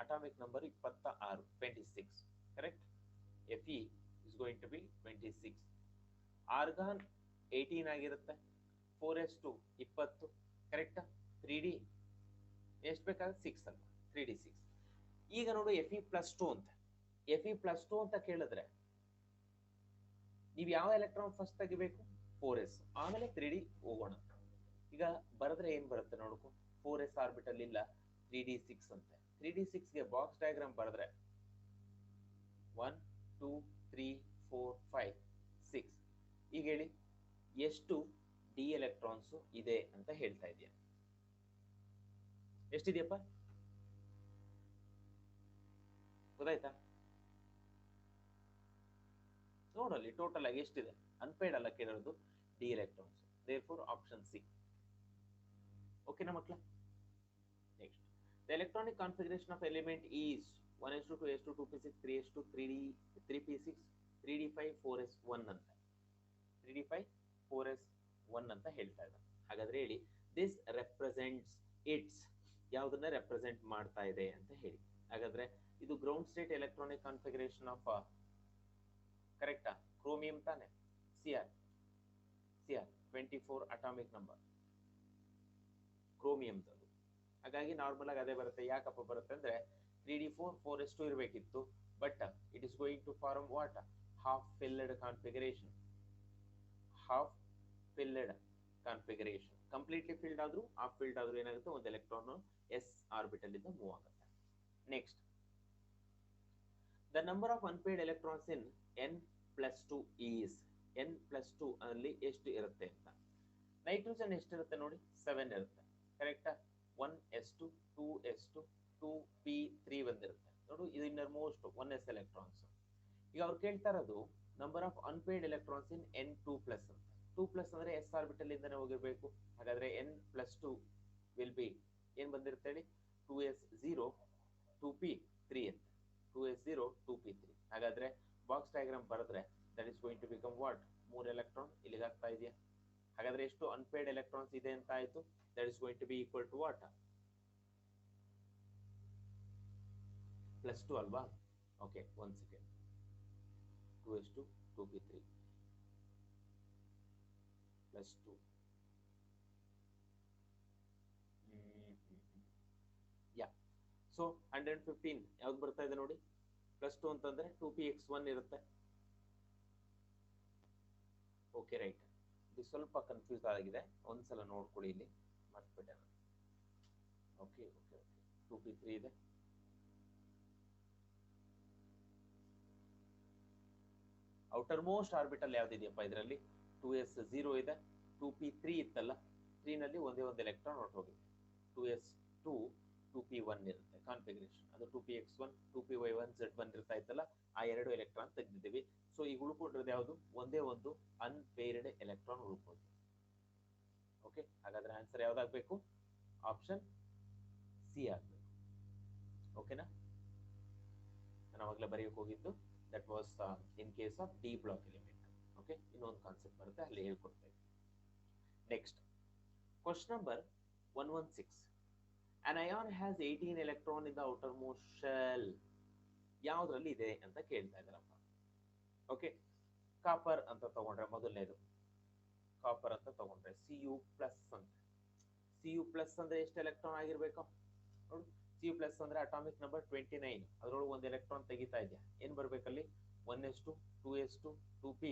atomic number 26, 26. Correct? Fe is going to be 26. Argon 18 ಆಗಿರುತ್ತೆ. 4s2 20. ಕರೆಕ್ಟಾ? 3d ಎಷ್ಟು ಬೇಕಾಗುತ್ತೆ? 6 ಅಲ್ಲ, 3d 6. ಈಗ ನೋಡು Fe+2 ಅಂತ. Fe+2 ಅಂತ ಕೇಳಿದ್ರೆ ನೀವು ಯಾವ ಎಲೆಕ್ಟ್ರಾನ್ ಫಸ್ಟ್ ತೆಗಿಬೇಕು? 4s, ಆಮೇಲೆ 3d ಹೋಗೋಣ. ಈಗ ಬರೆದ್ರೆ ಏನ್ ಬರುತ್ತೆ ನೋಡ್ಕೊ. 4s ಆರ್ಬಿಟಲ್ ಇಲ್ಲ, 3d 6 ಅಂತೆ. 3d 6 ಗೆ ಬಾಕ್ಸ್ ಡಯಾಗ್ರಾಮ್ ಬರೆದ್ರೆ 1 2 3 4 5 6. ಈಗ ಹೇಳಿ, ಎಷ್ಟು ಡಿ ಎಲೆಕ್ಟ್ರಾನ್ಸ್ ಇದೆ ಅಂತ ಹೇಳ್ತಾ ಇದೆಯಾ? ಎಷ್ಟಿದೆಯಪ್ಪ? ಗೊತ್ತಾಯ್ತಾ? ನೋಡಲ್ಲಿ ಟೋಟಲ್ ಆಗಿ ಎಷ್ಟಿದೆ. ಅನ್ಪೇಯ್ಡ್ ಅಲ್ಲ ಕೇಳಿರೋದು, D electrons. therefore option C. ಓಕೆನಾ ಮಕ್ಕಳ? Next, the electronic configuration of element is 1s2 2s2 2p6 3s2 3d 3p6 3d5 4s1 ಅಂತ. 3d5 4s1 ಅಂತ ಹೇಳ್ತಾ ಇದ್ದಾರೆ. ಹಾಗಾದ್ರೆ ಹೇಳಿ, ದಿಸ್ ರೆಪ್ರೆಸೆಂಟ್ಸ್ ಇಟ್ಸ್. ಯಾವುದನ್ನ ರೆಪ್ರೆಸೆಂಟ್ ಮಾಡ್ತಾ ಇದೆ ಅಂತ ಹೇಳಿ. ಹಾಗಾದ್ರೆ ಇದು ground state electronic configuration of ಕರೆಕ್ಟಾ? ಕ್ರೋಮಿಯಂ ತಾನೆ, ಸಿಆರ್ 24 ಅಟಾಮಿಕ್ ನಂಬರ್ ಕ್ರೋಮಿಯಂದು. ಹಾಗಾಗಿ ನಾರ್ಮಲ್ ಆಗಿ ಅದೇ ಬರುತ್ತೆ. ಯಾಕಪ್ಪ ಬರುತ್ತೆ ಅಂದ್ರೆ 3d4 4s2 ಇರಬೇಕಿತ್ತು, but it is going to form what? Half filled configuration. Half filled configuration. Completely filled ಆದ್ರೂ ಹಾಫ್ ಫಿಲ್ಡ್ ಆದ್ರೂ ಏನಾಗುತ್ತೆ, ಒಂದು ಎಲೆಕ್ಟ್ರಾನ್ ಎಸ್ ಆರ್ಬಿಟಲ್ ಇಂದ ಮೂವ್ ಆಗುತ್ತೆ. Next, the number of unpaired electrons in n+2 is. n+2 ಅಲ್ಲಿ ಎಷ್ಟು ಇರುತ್ತೆ ಅಂತ. ನೈಟ್ರೋಜನ್ ಎಷ್ಟಿರುತ್ತೆ ನೋಡಿ, 7 ಇರುತ್ತೆ. ಕರೆಕ್ಟಾ? 1s2 2s2 2p3 ಬಂದಿರುತ್ತೆ ನೋಡು. ಇದು ಇನ್ನರ್ ಮೋಸ್ಟ್ 1s ಎಲೆಕ್ಟ್ರಾನ್ಸ್. ಈಗ ಅವ್ರು ಕೇಳ್ತಾ ಇರೋದು number of unpaired electrons in n2+ ಅಂತ. 2+ ಅಂದ್ರೆ ಎಸ್ ಆರ್ಬಿಟಲ್ ಇಂದಾನೆ ಹೋಗಿರ್ಬೇಕು. ಹಾಗಾದ್ರೆ n+2 ವಿಲ್ ಬಿ ಏನ್ ಬಂದಿರುತ್ತೆ ಹೇಳಿ, 2s0 2p3 ಅಂತ. 2s0 2p3. ಹಾಗಾದ್ರೆ ಬಾಕ್ಸ್ ಡಯಾಗ್ರಾಮ್ ಬರೆದ್ರೆ that is going to become what? 3 electron ಇಲ್ಲಿಗೆ ಆಗ್ತಾ ಇದೆಯಾ? ಹಾಗಾದ್ರೆ ಎಷ್ಟು ಅನ್ಪೇಯ್ಡ್ ಎಲೆಕ್ಟ್ರಾನ್ಸ್ ಇದೆ ಅಂತ ಆಯ್ತು. That is going to be equal to what? +2 ಅಲ್ವಾ? Okay, 1 second. 2s2 2p3 +2. ಯಾ, ಸೊ 115 ಯಾವ್ದು ಬರ್ತಾ ಇದೆ ನೋಡಿ. +2 ಅಂತಂದ್ರೆ 2px1 ಇರುತ್ತೆ. Okay, right. ಇದು ಸ್ವಲ್ಪ ಕನ್ಫ್ಯೂಸ್ ಆಗಿದೆ, ಒಂದ್ಸಲ ನೋಡ್ಕೊಳ್ಳಿ. ಇಲ್ಲಿ ಮರ್ತ್ಬಿಟ್ಟೆ ನಾನು. ಓಕೆ ಓಕೆ ಓಕೆ, 2p3 ಇದೆ. ಔಟರ್ ಮೋಸ್ಟ್ ಆರ್ಬಿಟಲ್ ಯಾವ್ದಿದೆಯಪ್ಪ ಇದರಲ್ಲಿ? 2s0 ಇದೆ. 2p3 ಇತ್ತಲ್ಲ, 3 ನಲ್ಲಿ ಒಂದೇ ಒಂದು ಎಲೆಕ್ಟ್ರಾನ್ ಹೊರಟೋಗಿದೆ. 2s2 2p1 ಇರುತ್ತೆ ಕಾನ್ಫಿಗರೇಷನ್. ಅದು 2px1 2py1 z1 ಇರ್ತಾ ಇತ್ತಲ್ಲ, ಆ 2 ಎಲೆಕ್ಟ್ರಾನ್ ತೆಗೆದಿದ್ದೀವಿ. ಸೊ ಈಗ ಉಳ್ಕೊಂಡಿರೋದು ಯಾವುದು? ಒಂದೇ ಒಂದು ಅನ್ಪೇರ್ಡ್ ಎಲೆಕ್ಟ್ರಾನ್ ಉಳ್ಕೊಂಡು. ಓಕೆ, ಹಾಗಾದ್ರೆ ಆನ್ಸರ್ ಯಾವ್ದಾಗಬೇಕು? ಆಪ್ಷನ್ ಸಿ ಆಗಬೇಕು. ಓಕೆನಾ? ನಾನು ಅವಾಗಲೇ ಬರೆಯಕ್ಕೆ ಹೋಗಿದ್ದು that was in case of D block element. Okay, ಇನ್ನೊಂದು ಕಾನ್ಸೆಪ್ಟ್ ಬರುತ್ತೆ, ಅಲ್ಲಿ ಹೇಳ್ಕೊಡ್ತೇವೆ. Next, question number 116. An ion has 18 electron in the outermost shell. ಯಾವ್ದ್ರಲ್ಲಿ ಇದೆ ಅಂತ ಕೇಳ್ತಾ ಇದ್ದಾರಪ್ಪ. ಓಕೆ, ಕಾಪರ್ ಅಂತ ತಗೊಂಡ್ರೆ ಮೊದಲನೇದು. ಕಾಪರ್ ಅಂತ ತಗೊಂಡ್ರೆ Cu+ ಅಂತ. Cu+ ಅಂದ್ರೆ ಎಷ್ಟು ಎಲೆಕ್ಟ್ರಾನ್ ಆಗಿರ್ಬೇಕು ನೋಡು. Cu+ ಅಂದ್ರೆ ಅಟಾಮಿಕ್ ನಂಬರ್ 29. ಅದ್ರೊಳಗೆ ಒಂದು ಎಲೆಕ್ಟ್ರಾನ್ ತೆಗಿತಾ ಇದೆಯಾ? ಏನ್ ಬರ್ಬೇಕಲ್ಲಿ? 1s2 2s2 2p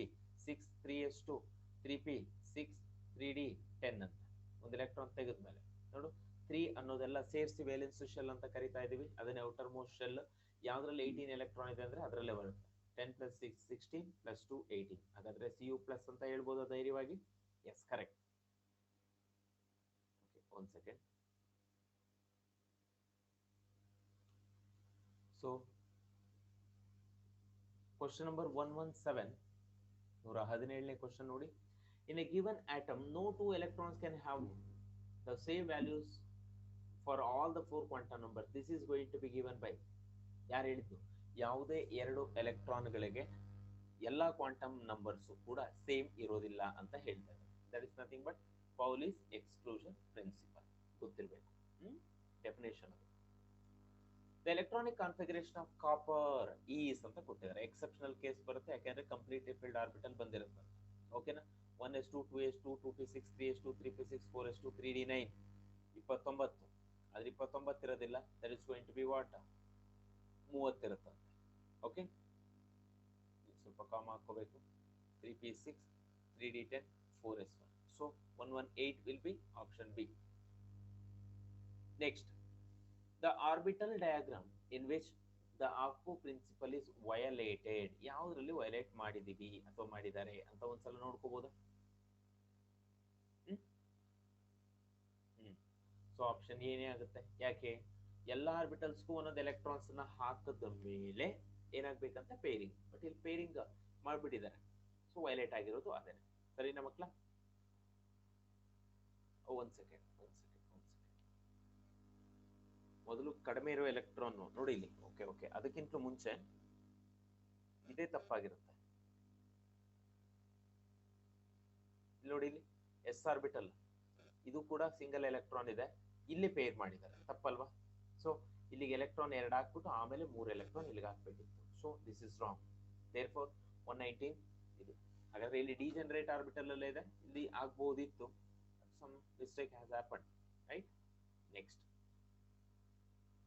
6 3s2 3p 6 3d 10 ಅಂತ ಒಂದು ಎಲೆಕ್ಟ್ರಾನ್ ತೆಗೆದ್ಮೇಲೆ ನೋಡು, 3 ಅನ್ನೋದೆಲ್ಲ ಸೇರಿಸಿ ವೇಲೆನ್ಸ್ ಶೆಲ್ ಅಂತ ಕರಿತಾ ಇದೀವಿ. ಅದನ್ನೇ ಔಟರ್ ಮೋಸ್ಟ್ ಶೆಲ್. ಯಾವ್ದ್ರಲ್ಲಿ 18 ಎಲೆಕ್ಟ್ರಾನ್ ಇದೆ ಅಂದ್ರೆ ಅದರಲ್ಲೇ ಬರುತ್ತೆ. 10 + 6 16 + 2 18. ಹಾಗಾದ್ರೆ Cu+ ಅಂತ ಹೇಳ್ಬೋದು ಧೈರ್ಯವಾಗಿ. Yes, correct. Okay, 1 second. So question number 117, 117ನೇ ಕ್ವಶನ್ ನೋಡಿ. In a given atom no 2 electrons can have the same values for all the 4 quantum numbers. This is going to be given by, ಯಾರು ಹೇಳಿದ್ದು? ಯಾವುದೇ 2 ಎಲೆಕ್ಟ್ರಾನ್ಗಳಿಗೆ ಎಲ್ಲ quantum numbers ಕೂಡ same ಇರೋದಿಲ್ಲ ಅಂತ ಹೇಳ್ತಾರೆ. That is nothing but Pauli's exclusion principle. ಗೊತ್ತಿರಬೇಕು. Definition ಅದು. The electronic configuration of copper is ಅಂತ ಕೊಟ್ಟಿದ್ದಾರೆ. ಎಕ್ಸೆಪ್ಷನಲ್ ಕೇಸ್ ಬರುತ್ತೆ, ಯಾಕೆಂದ್ರೆ ಕಂಪ್ಲೀಟ್ ಫಿಲ್ಡ್ ಆರ್ಬಿಟಲ್ ಬಂದಿರುತ್ತೆ. ಓಕೆನಾ? 1s2 2s2 2p6 3s2 3p6 4s2 3d9 29. ಆದ್ರೆ 29 ಇರೋದಿಲ್ಲ. That is going to be what? 30 ಇರುತ್ತೆ. ಓಕೆ, ಸ್ವಲ್ಪ ಕಾಮ್ ಹಾಕೋಬೇಕು. 3p6 3d10 4s1. So 118 will be option B. Next, the orbital diagram in which the AFO principle is violated. ಯಾವ್ದ್ರಲ್ಲಿ violate ಮಾಡಿದೀವಿ ಅಥವಾ ಮಾಡಿದ್ದಾರೆ ಅಂತ ಒಂದ್ಸಲ ನೋಡ್ಕೋಬಹುದಾ? ಸೊ ಆಪ್ಷನ್ ಏನೇ ಆಗುತ್ತೆ. ಯಾಕೆ? ಎಲ್ಲ ಆರ್ಬಿಟಲ್ಸ್ಗೂ ಒಂದೊಂದು ಎಲೆಕ್ಟ್ರಾನ್ಸ್ ನ ಹಾಕದ ಮೇಲೆ ಏನಾಗ್ಬೇಕಂತ ಪೇರಿಂಗ್. ಬಟ್ ಇಲ್ಲಿ ಪೇರಿಂಗ್ ಮಾಡ್ಬಿಟ್ಟಿದ್ದಾರೆ. ಸೊ ವೈಲೇಟ್ ಆಗಿರೋದು ಅದೇನೆ. ಸರಿನಾ ಮಕ್ಳ? ಒಂದ್ ಸೆಕೆಂಡ್. ಮೊದಲು ಕಡಿಮೆ ಇರೋ ಎಲೆಕ್ಟ್ರಾನ್ ನೋಡಿ ಇಲ್ಲಿ. ಓಕೆ ಓಕೆ, ಅದಕ್ಕಿಂತ ಮುಂಚೆ ಇದೇ ತಪ್ಪಾಗಿರುತ್ತೆ. ಇಲ್ಲಿ ನೋಡಿ, ಇಲ್ಲಿ ಎಸ್ ಆರ್ಬಿಟಲ್ ಇದು ಕೂಡ ಸಿಂಗಲ್ ಎಲೆಕ್ಟ್ರಾನ್ ಇದೆ. ಇಲ್ಲಿ ಪೇರ್ ಮಾಡಿದ್ದಾರೆ, ತಪ್ಪಲ್ವಾ? ಸೊ ಇಲ್ಲಿಗೆ ಎಲೆಕ್ಟ್ರಾನ್ 2 ಹಾಕ್ಬಿಟ್ಟು ಆಮೇಲೆ 3 ಎಲೆಕ್ಟ್ರಾನ್ ಇಲ್ಲಿಗೆ ಹಾಕ್ಬೇಕಿತ್ತು. So this is wrong. Therefore 119 ಇದು. ಹಾಗಾದ್ರೆ ಇಲ್ಲಿ ಡಿಜನರೇಟ್ ಆರ್ಬಿಟಲ್ ಅಲ್ಲೇ ಇದೆ, ಇಲ್ಲಿ ಆಗ್ಬೋದಿತ್ತು, some mistake has happened, right?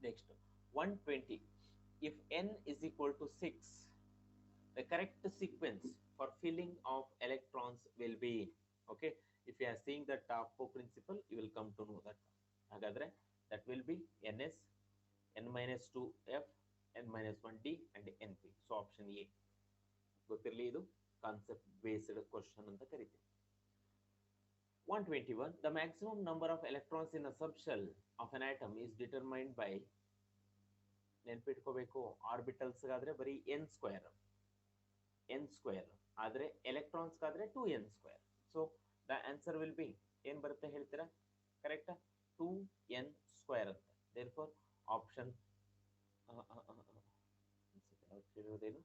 Next 120. If n is equal to 6, the correct sequence for filling of electrons will be, okay, if you are seeing the Tapo principle, you will come to know that. Hagadre that will be ns, n minus 2f, n minus 1d and np. So option A. ಗೊತ್ತಿರಲಿ, ಇದು concept based question ಅಂತ ಕರಿತೀವಿ. 121. The maximum number of electrons in a subshell of an atom is determined by, ನೆನ್ಪಿಟ್ಕೋಬೇಕು, orbitals ಗಾದ್ರೆ ಬರೀ n square, ಆದ್ರೆ electrons ಗಾದ್ರೆ 2n square. So the answer will be, ಏನ್ ಬರುತ್ತೆ ಹೇಳ್ತೀರಾ? ಕರೆಕ್ಟಾ? 2n ಸ್ಕ್ವೇರ್ ಅಂತ. ದೇರ್ಫೋರ್ ಆಪ್ಷನ್ ಇರೋದೇನು,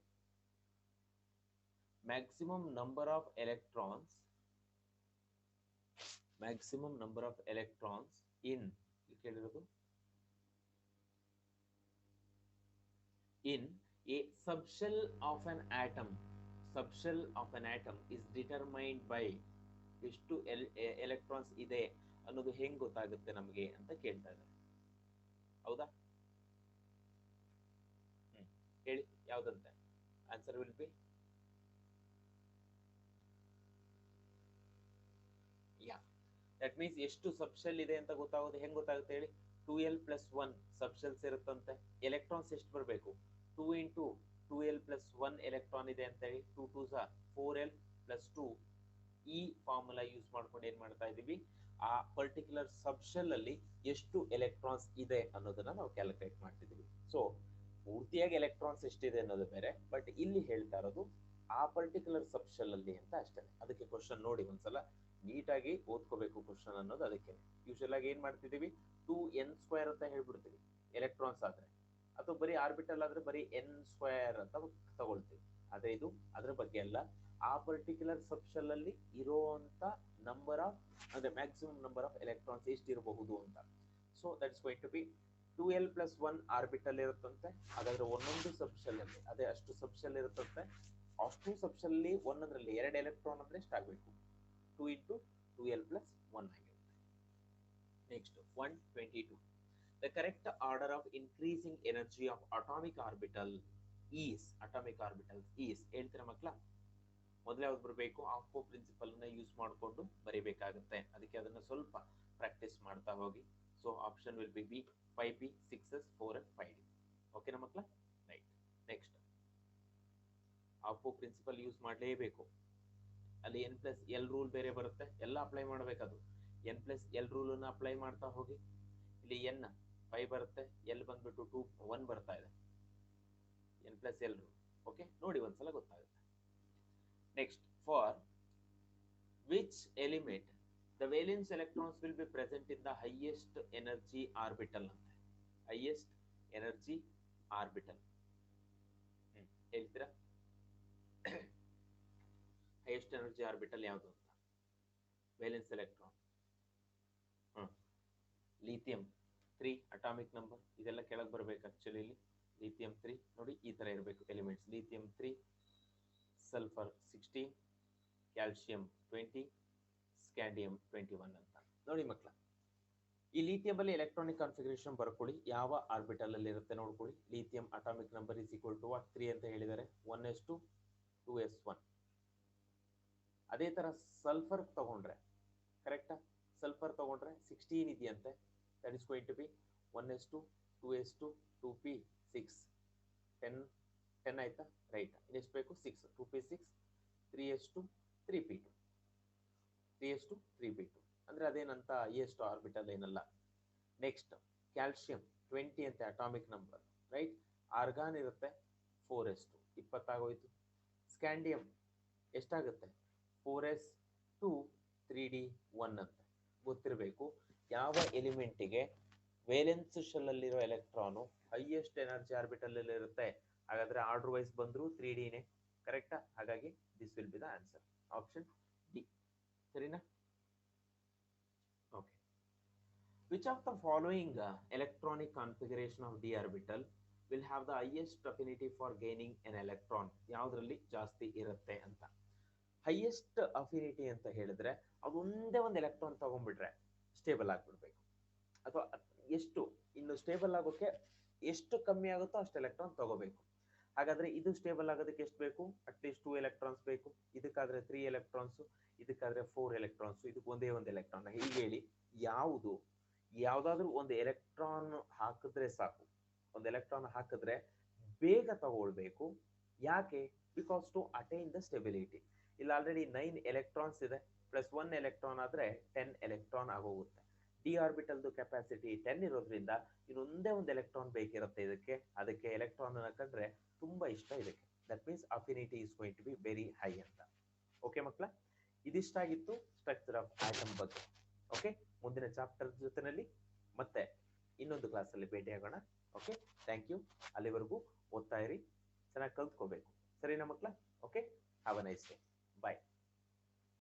maximum number of electrons in, ಕೇಳಿರೋದು, in a subshell of an atom is determined by ಎಷ್ಟು ಎಲೆಕ್ಟ್ರಾನ್ಸ್ ಇದೆ ಅನ್ನೋದು ಹೆಂಗ್ ಗೊತ್ತಾಗುತ್ತೆ ನಮಗೆ ಅಂತ ಕೇಳ್ತಾ ಇದ್ದಾರೆ. ಹೌದಾ? ಹೇಳಿ ಯಾವ್ದಂತೆ. ಆನ್ಸರ್ ವಿಲ್ ಬಿ ಯಾ. ದಟ್ ಮೀನ್ಸ್ ಎಷ್ಟು ಸಬ್ಶೆಲ್ ಇದೆ ಅಂತ ಗೊತ್ತಾಗೋದು ಹೆಂಗ್ ಗೊತ್ತಾಗುತ್ತೆ ಹೇಳಿ? 2l+1 ಸಬ್ಶೆಲ್ಸ್ ಇರುತ್ತಂತೆ. ಎಲೆಕ್ಟ್ರಾನ್ಸ್ ಎಷ್ಟು ಬರಬೇಕು? 2 into 2l+1 ಎಲೆಕ್ಟ್ರಾನ್ ಇದೆ ಅಂತ ಹೇಳಿ, 2 2s are 4l+2. ಈ ಫಾರ್ಮುಲಾ ಯೂಸ್ ಮಾಡ್ಕೊಂಡು ಏನ್ ಮಾಡ್ತಾ ಇದೀವಿ, ಆ ಪರ್ಟಿಕ್ಯುಲರ್ ಸಬ್ಶೆಲ್ ಅಲ್ಲಿ ಎಷ್ಟು ಎಲೆಕ್ಟ್ರಾನ್ಸ್ ಇದೆ ಅನ್ನೋದನ್ನ ನಾವು ಕ್ಯಾಲ್ಕುಲೇಟ್ ಮಾಡ್ತಿದೀವಿ. ಸೊ ಪೂರ್ತಿಯಾಗಿ ಎಲೆಕ್ಟ್ರಾನ್ಸ್ ಎಷ್ಟಿದೆ ಅನ್ನೋದು ಬೇರೆ, ಬಟ್ ಇಲ್ಲಿ ಹೇಳ್ತಾ ಇರೋದು ಆ ಪರ್ಟಿಕ್ಯುಲರ್ ಸಬ್ಶೆಲ್ ಅಲ್ಲಿ ಅಂತ ಅಷ್ಟೇ. ಅದಕ್ಕೆ ಕ್ವಶನ್ ನೋಡಿ ಒಂದ್ಸಲ ನೀಟಾಗಿ ಓದ್ಕೋಬೇಕು ಕ್ವಶನ್ ಅನ್ನೋದು. ಅದಕ್ಕೆ ಯೂಶಲ್ ಆಗಿ ಏನ್ ಮಾಡ್ತಿದೀವಿ, 2n ಸ್ಕ್ವೇರ್ ಅಂತ ಹೇಳ್ಬಿಡ್ತೀವಿ ಎಲೆಕ್ಟ್ರಾನ್ಸ್ ಆದ್ರೆ, ಅಥವಾ ಬರೀ ಆರ್ಬಿಟಲ್ ಆದ್ರೆ ಬರೀ n ಸ್ಕ್ವೇರ್ ಅಂತ ತಗೊಳ್ತೀವಿ. ಆದ್ರೆ ಇದು ಅದ್ರ ಬಗ್ಗೆ ಅಲ್ಲ, ಆ ಪರ್ಟಿಕ್ಯುಲರ್ ಸಬ್ಶೆಲ್ ಅಲ್ಲಿ ಇರುವಂತ ನಂಬರ್ ಆಫ್, ಅಂದ್ರೆ ಮ್ಯಾಕ್ಸಿಮಮ್ ನಂಬರ್ ಆಫ್ ಎಲೆಕ್ಟ್ರಾನ್ಸ್ ಎಷ್ಟಿರಬಹುದು ಅಂತ. So that is going to be 2l+1 orbital ಇರುತ್ತಂತೆ. ಹಾಗಾದ್ರೆ ಒಂದೊಂದು ಸಬ್ಶೆಲ್ ಅಲ್ಲಿ ಅದೇ ಅಷ್ಟು ಸಬ್ಶೆಲ್ ಇರುತ್ತಂತೆ. ಅಷ್ಟು ಸಬ್ಶೆಲ್ ಅಲ್ಲಿ ಒಂದೊಂದ್ರಲ್ಲಿ 2 ಎಲೆಕ್ಟ್ರಾನ್ ಅಂದ್ರೆ ಎಷ್ಟಾಗಬೇಕು? 2 into 2l+1 ಆಗಿರುತ್ತೆ. Next 122. The correct order of increasing energy of atomic orbitals is ಹೇಳ್ತೀರಾ ಮಕ್ಕಳ? ಮೊದಲೇ ಯಾವ್ದು ಬರಬೇಕು? ಆಫ್ಕೋ ಪ್ರಿನ್ಸಿಪಲ್ ನ ಯೂಸ್ ಮಾಡಿಕೊಂಡು ಬರೀಬೇಕಾಗುತ್ತೆ. ಅದಕ್ಕೆ ಅದನ್ನ ಸ್ವಲ್ಪ ಪ್ರಾಕ್ಟೀಸ್ ಮಾಡ್ತಾ ಹೋಗಿ. So option will B 5b, 6s, 4s, 5d. ಓಕೆನಾ ಮಕ್ಕಳ? ರೈಟ್. ನೆಕ್ಸ್ಟ್ ಆಫ್ಕೋ ಪ್ರಿನ್ಸಿಪಲ್ ಯೂಸ್ ಮಾಡಲೇಬೇಕು. ಅಲ್ಲಿ n+l ರೂಲ್ ಬೇರೆ ಬರುತ್ತೆ, ಎಲ್ಲ ಅಪ್ಲೈ ಮಾಡಬೇಕದು. n+l ರೂಲ್ ಅನ್ನ ಅಪ್ಲೈ ಮಾಡ್ತಾ ಹೋಗಿ. ಇಲ್ಲಿ n 5 ಬರುತ್ತೆ, l ಬಂದ್ಬಿಟ್ಟು 2 1 ಬರ್ತಾ ಇದೆ. n+l ರೂಲ್ ಓಕೆ ನೋಡಿ ಒಂದ್ಸಲ ಗೊತ್ತಾಗುತ್ತೆ. Next, for which element the valence electrons will be present in the highest energy orbital ಅಂತ. ಹೈಯೆಸ್ಟ್ ಎನರ್ಜಿ ಆರ್ಬಿಟಲ್ ಹೇಳ್ತೀರಾ? ಹೈಯೆಸ್ಟ್ ಎನರ್ಜಿ ಆರ್ಬಿಟಲ್ ಯಾವುದು ಅಂತ? Valence electron, lithium 3 atomic number. ಇದೆಲ್ಲ ಕೆಳಗೆ ಬರ್ಬೇಕು ಆಕ್ಚುಲಿ. ಇಲ್ಲಿ ಲಿಥಿಯಂ 3 ನೋಡಿ ಈ ತರ ಇರಬೇಕು elements. Lithium 3, sulphur 16, calcium 20, scandium 21 ಅಂತ ನೋಡಿ ಮಕ್ಕಳ. ಈ ಲಿಥಿಯಂ ಅಲ್ಲಿ ಎಲೆಕ್ಟ್ರಾನಿಕ್ ಕಾನ್ಫಿಗರೇಷನ್ ಬರ್ಕೊಳ್ಳಿ, ಯಾವ ಆರ್ಬಿಟಲ್ ಅಲ್ಲಿ ಇರುತ್ತೆ ನೋಡ್ಕೊಳ್ಳಿ. Lithium atomic number is equal to 3 ಅಂತ ಹೇಳಿದ್ದಾರೆ, 1s2 2s1. ಅದೇ ತರ ಸಲ್ಫರ್ ತಗೊಂಡ್ರೆ, ಕರೆಕ್ಟಾ? ಸಲ್ಫರ್ ತಗೊಂಡ್ರೆ 16 ಇದೆಯಂತೆ. That is going to be 1s2 2s2 2p 6 10 ಆಯ್ತಾ? ರೈಟ್. ಇನ್ನೆಷ್ಟು ಬೇಕು? 6. 2p6 3s2 3p2 3s2 3p2 ಅಂದ್ರೆ ಅದೇನಂತ ಎಷ್ಟು ಆರ್ಬಿಟಲ್ ಏನಲ್ಲ. ನೆಕ್ಸ್ಟ್ ಕ್ಯಾಲ್ಸಿಯಂ 20 ಅಂತೆ ಅಟಾಮಿಕ್ ನಂಬರ್, ರೈಟ್. ಆರ್ಗಾನ್ ಇರುತ್ತೆ 4s2 20 ಆಗೋಯ್ತು. ಸ್ಕ್ಯಾಂಡಿಯಂ ಎಷ್ಟಾಗುತ್ತೆ? 4s2 3d1 ಅಂತ ಗೊತ್ತಿರಬೇಕು. ಯಾವ ಎಲಿಮೆಂಟಿಗೆ ವೇಲೆನ್ಸ್ ಶೆಲ್ ಅಲ್ಲಿರೋ ಎಲೆಕ್ಟ್ರಾನು ಹೈಯೆಸ್ಟ್ ಎನರ್ಜಿ ಆರ್ಬಿಟಲ್ ಅಲ್ಲಿ ಇರುತ್ತೆ, ಹಾಗಾದ್ರೆ ಆರ್ಡರ್ ವೈಸ್ ಬಂದ್ರು 3dನೇ, ಕರೆಕ್ಟಾ? ಹಾಗಾಗಿ this will be the answer, option D. ಸರಿನಾ? Okay. Which of the following electronic configuration of D orbital will have the highest affinity for gaining an electron, ಯಾವುದರಲ್ಲಿ ಜಾಸ್ತಿ ಇರುತ್ತೆ ಅಂತ. ಹೈಯೆಸ್ಟ್ ಅಫಿನಿಟಿ ಅಂತ ಹೇಳಿದ್ರೆ ಅದೊಂದೇ ಒಂದು ಎಲೆಕ್ಟ್ರಾನ್ ತಗೊಂಡ್ಬಿಟ್ರೆ ಸ್ಟೇಬಲ್ ಆಗಿಬಿಡ್ಬೇಕು, ಅಥವಾ ಎಷ್ಟು ಇನ್ನು ಸ್ಟೇಬಲ್ ಆಗೋಕೆ ಎಷ್ಟು ಕಮ್ಮಿ ಆಗುತ್ತೋ ಅಷ್ಟು ಎಲೆಕ್ಟ್ರಾನ್ ತಗೋಬೇಕು. ಹಾಗಾದ್ರೆ ಇದು ಸ್ಟೇಬಲ್ ಆಗೋದಕ್ಕೆ ಎಷ್ಟು ಬೇಕು? ಅಟ್ಲೀಸ್ಟ್ 2 ಎಲೆಕ್ಟ್ರಾನ್ಸ್ ಬೇಕು. ಇದಕ್ಕಾದ್ರೆ 3 ಎಲೆಕ್ಟ್ರಾನ್ಸ್, ಇದಕ್ಕಾದ್ರೆ 4 ಎಲೆಕ್ಟ್ರಾನ್ಸ್, ಇದಕ್ಕೆ ಒಂದೇ ಒಂದು ಎಲೆಕ್ಟ್ರಾನ್. ಹೀಗೆ ಹೇಳಿ ಯಾವ್ದಾದ್ರು ಒಂದು ಎಲೆಕ್ಟ್ರಾನ್ ಹಾಕಿದ್ರೆ ಸಾಕು. ಒಂದು ಎಲೆಕ್ಟ್ರಾನ್ ಹಾಕಿದ್ರೆ ಬೇಗ ತಗೊಳ್ಬೇಕು. ಯಾಕೆ? Because to attain the stability. ಇಲ್ಲಿ ಆಲ್ರೆಡಿ 9 ಎಲೆಕ್ಟ್ರಾನ್ಸ್ ಇದೆ, ಪ್ಲಸ್ 1 ಎಲೆಕ್ಟ್ರಾನ್ ಆದ್ರೆ 10 ಎಲೆಕ್ಟ್ರಾನ್ ಆಗೋಗುತ್ತೆ. ಡಿ ಆರ್ಬಿಟಲ್ದು ಕೆಪಾಸಿಟಿ 10 ಇರೋದ್ರಿಂದ ಇನ್ನೊಂದೇ ಒಂದು ಎಲೆಕ್ಟ್ರಾನ್ ಬೇಕಿರುತ್ತೆ ಇದಕ್ಕೆ. ಅದಕ್ಕೆ ಎಲೆಕ್ಟ್ರಾನ್ ಕಂಡ್ರೆ ತುಂಬಾ ಇಷ್ಟ ಇದಕ್ಕೆ. That means affinity is going to be very high ಅಂತ. ಓಕೆ ಮಕ್ಕಳ, ಇದಿಷ್ಟಾಗಿತ್ತು ಸ್ಟ್ರಕ್ಚರ್ ಆಫ್ ಆಟಮ್ ಬಗ್ಗೆ. ಓಕೆ, ಮುಂದಿನ ಚಾಪ್ಟರ್ ಜೊತೆನಲ್ಲಿ ಮತ್ತೆ ಇನ್ನೊಂದು ಕ್ಲಾಸಲ್ಲಿ ಭೇಟಿಯಾಗೋಣ. Okay, thank you. ಅಲ್ಲಿವರೆಗೂ ಓದ್ತಾ ಇರಿ, ಚೆನ್ನಾಗಿ ಕಲ್ತ್ಕೋಬೇಕು. ಸರಿನಾ ಮಕ್ಕಳ? Okay, have a nice day.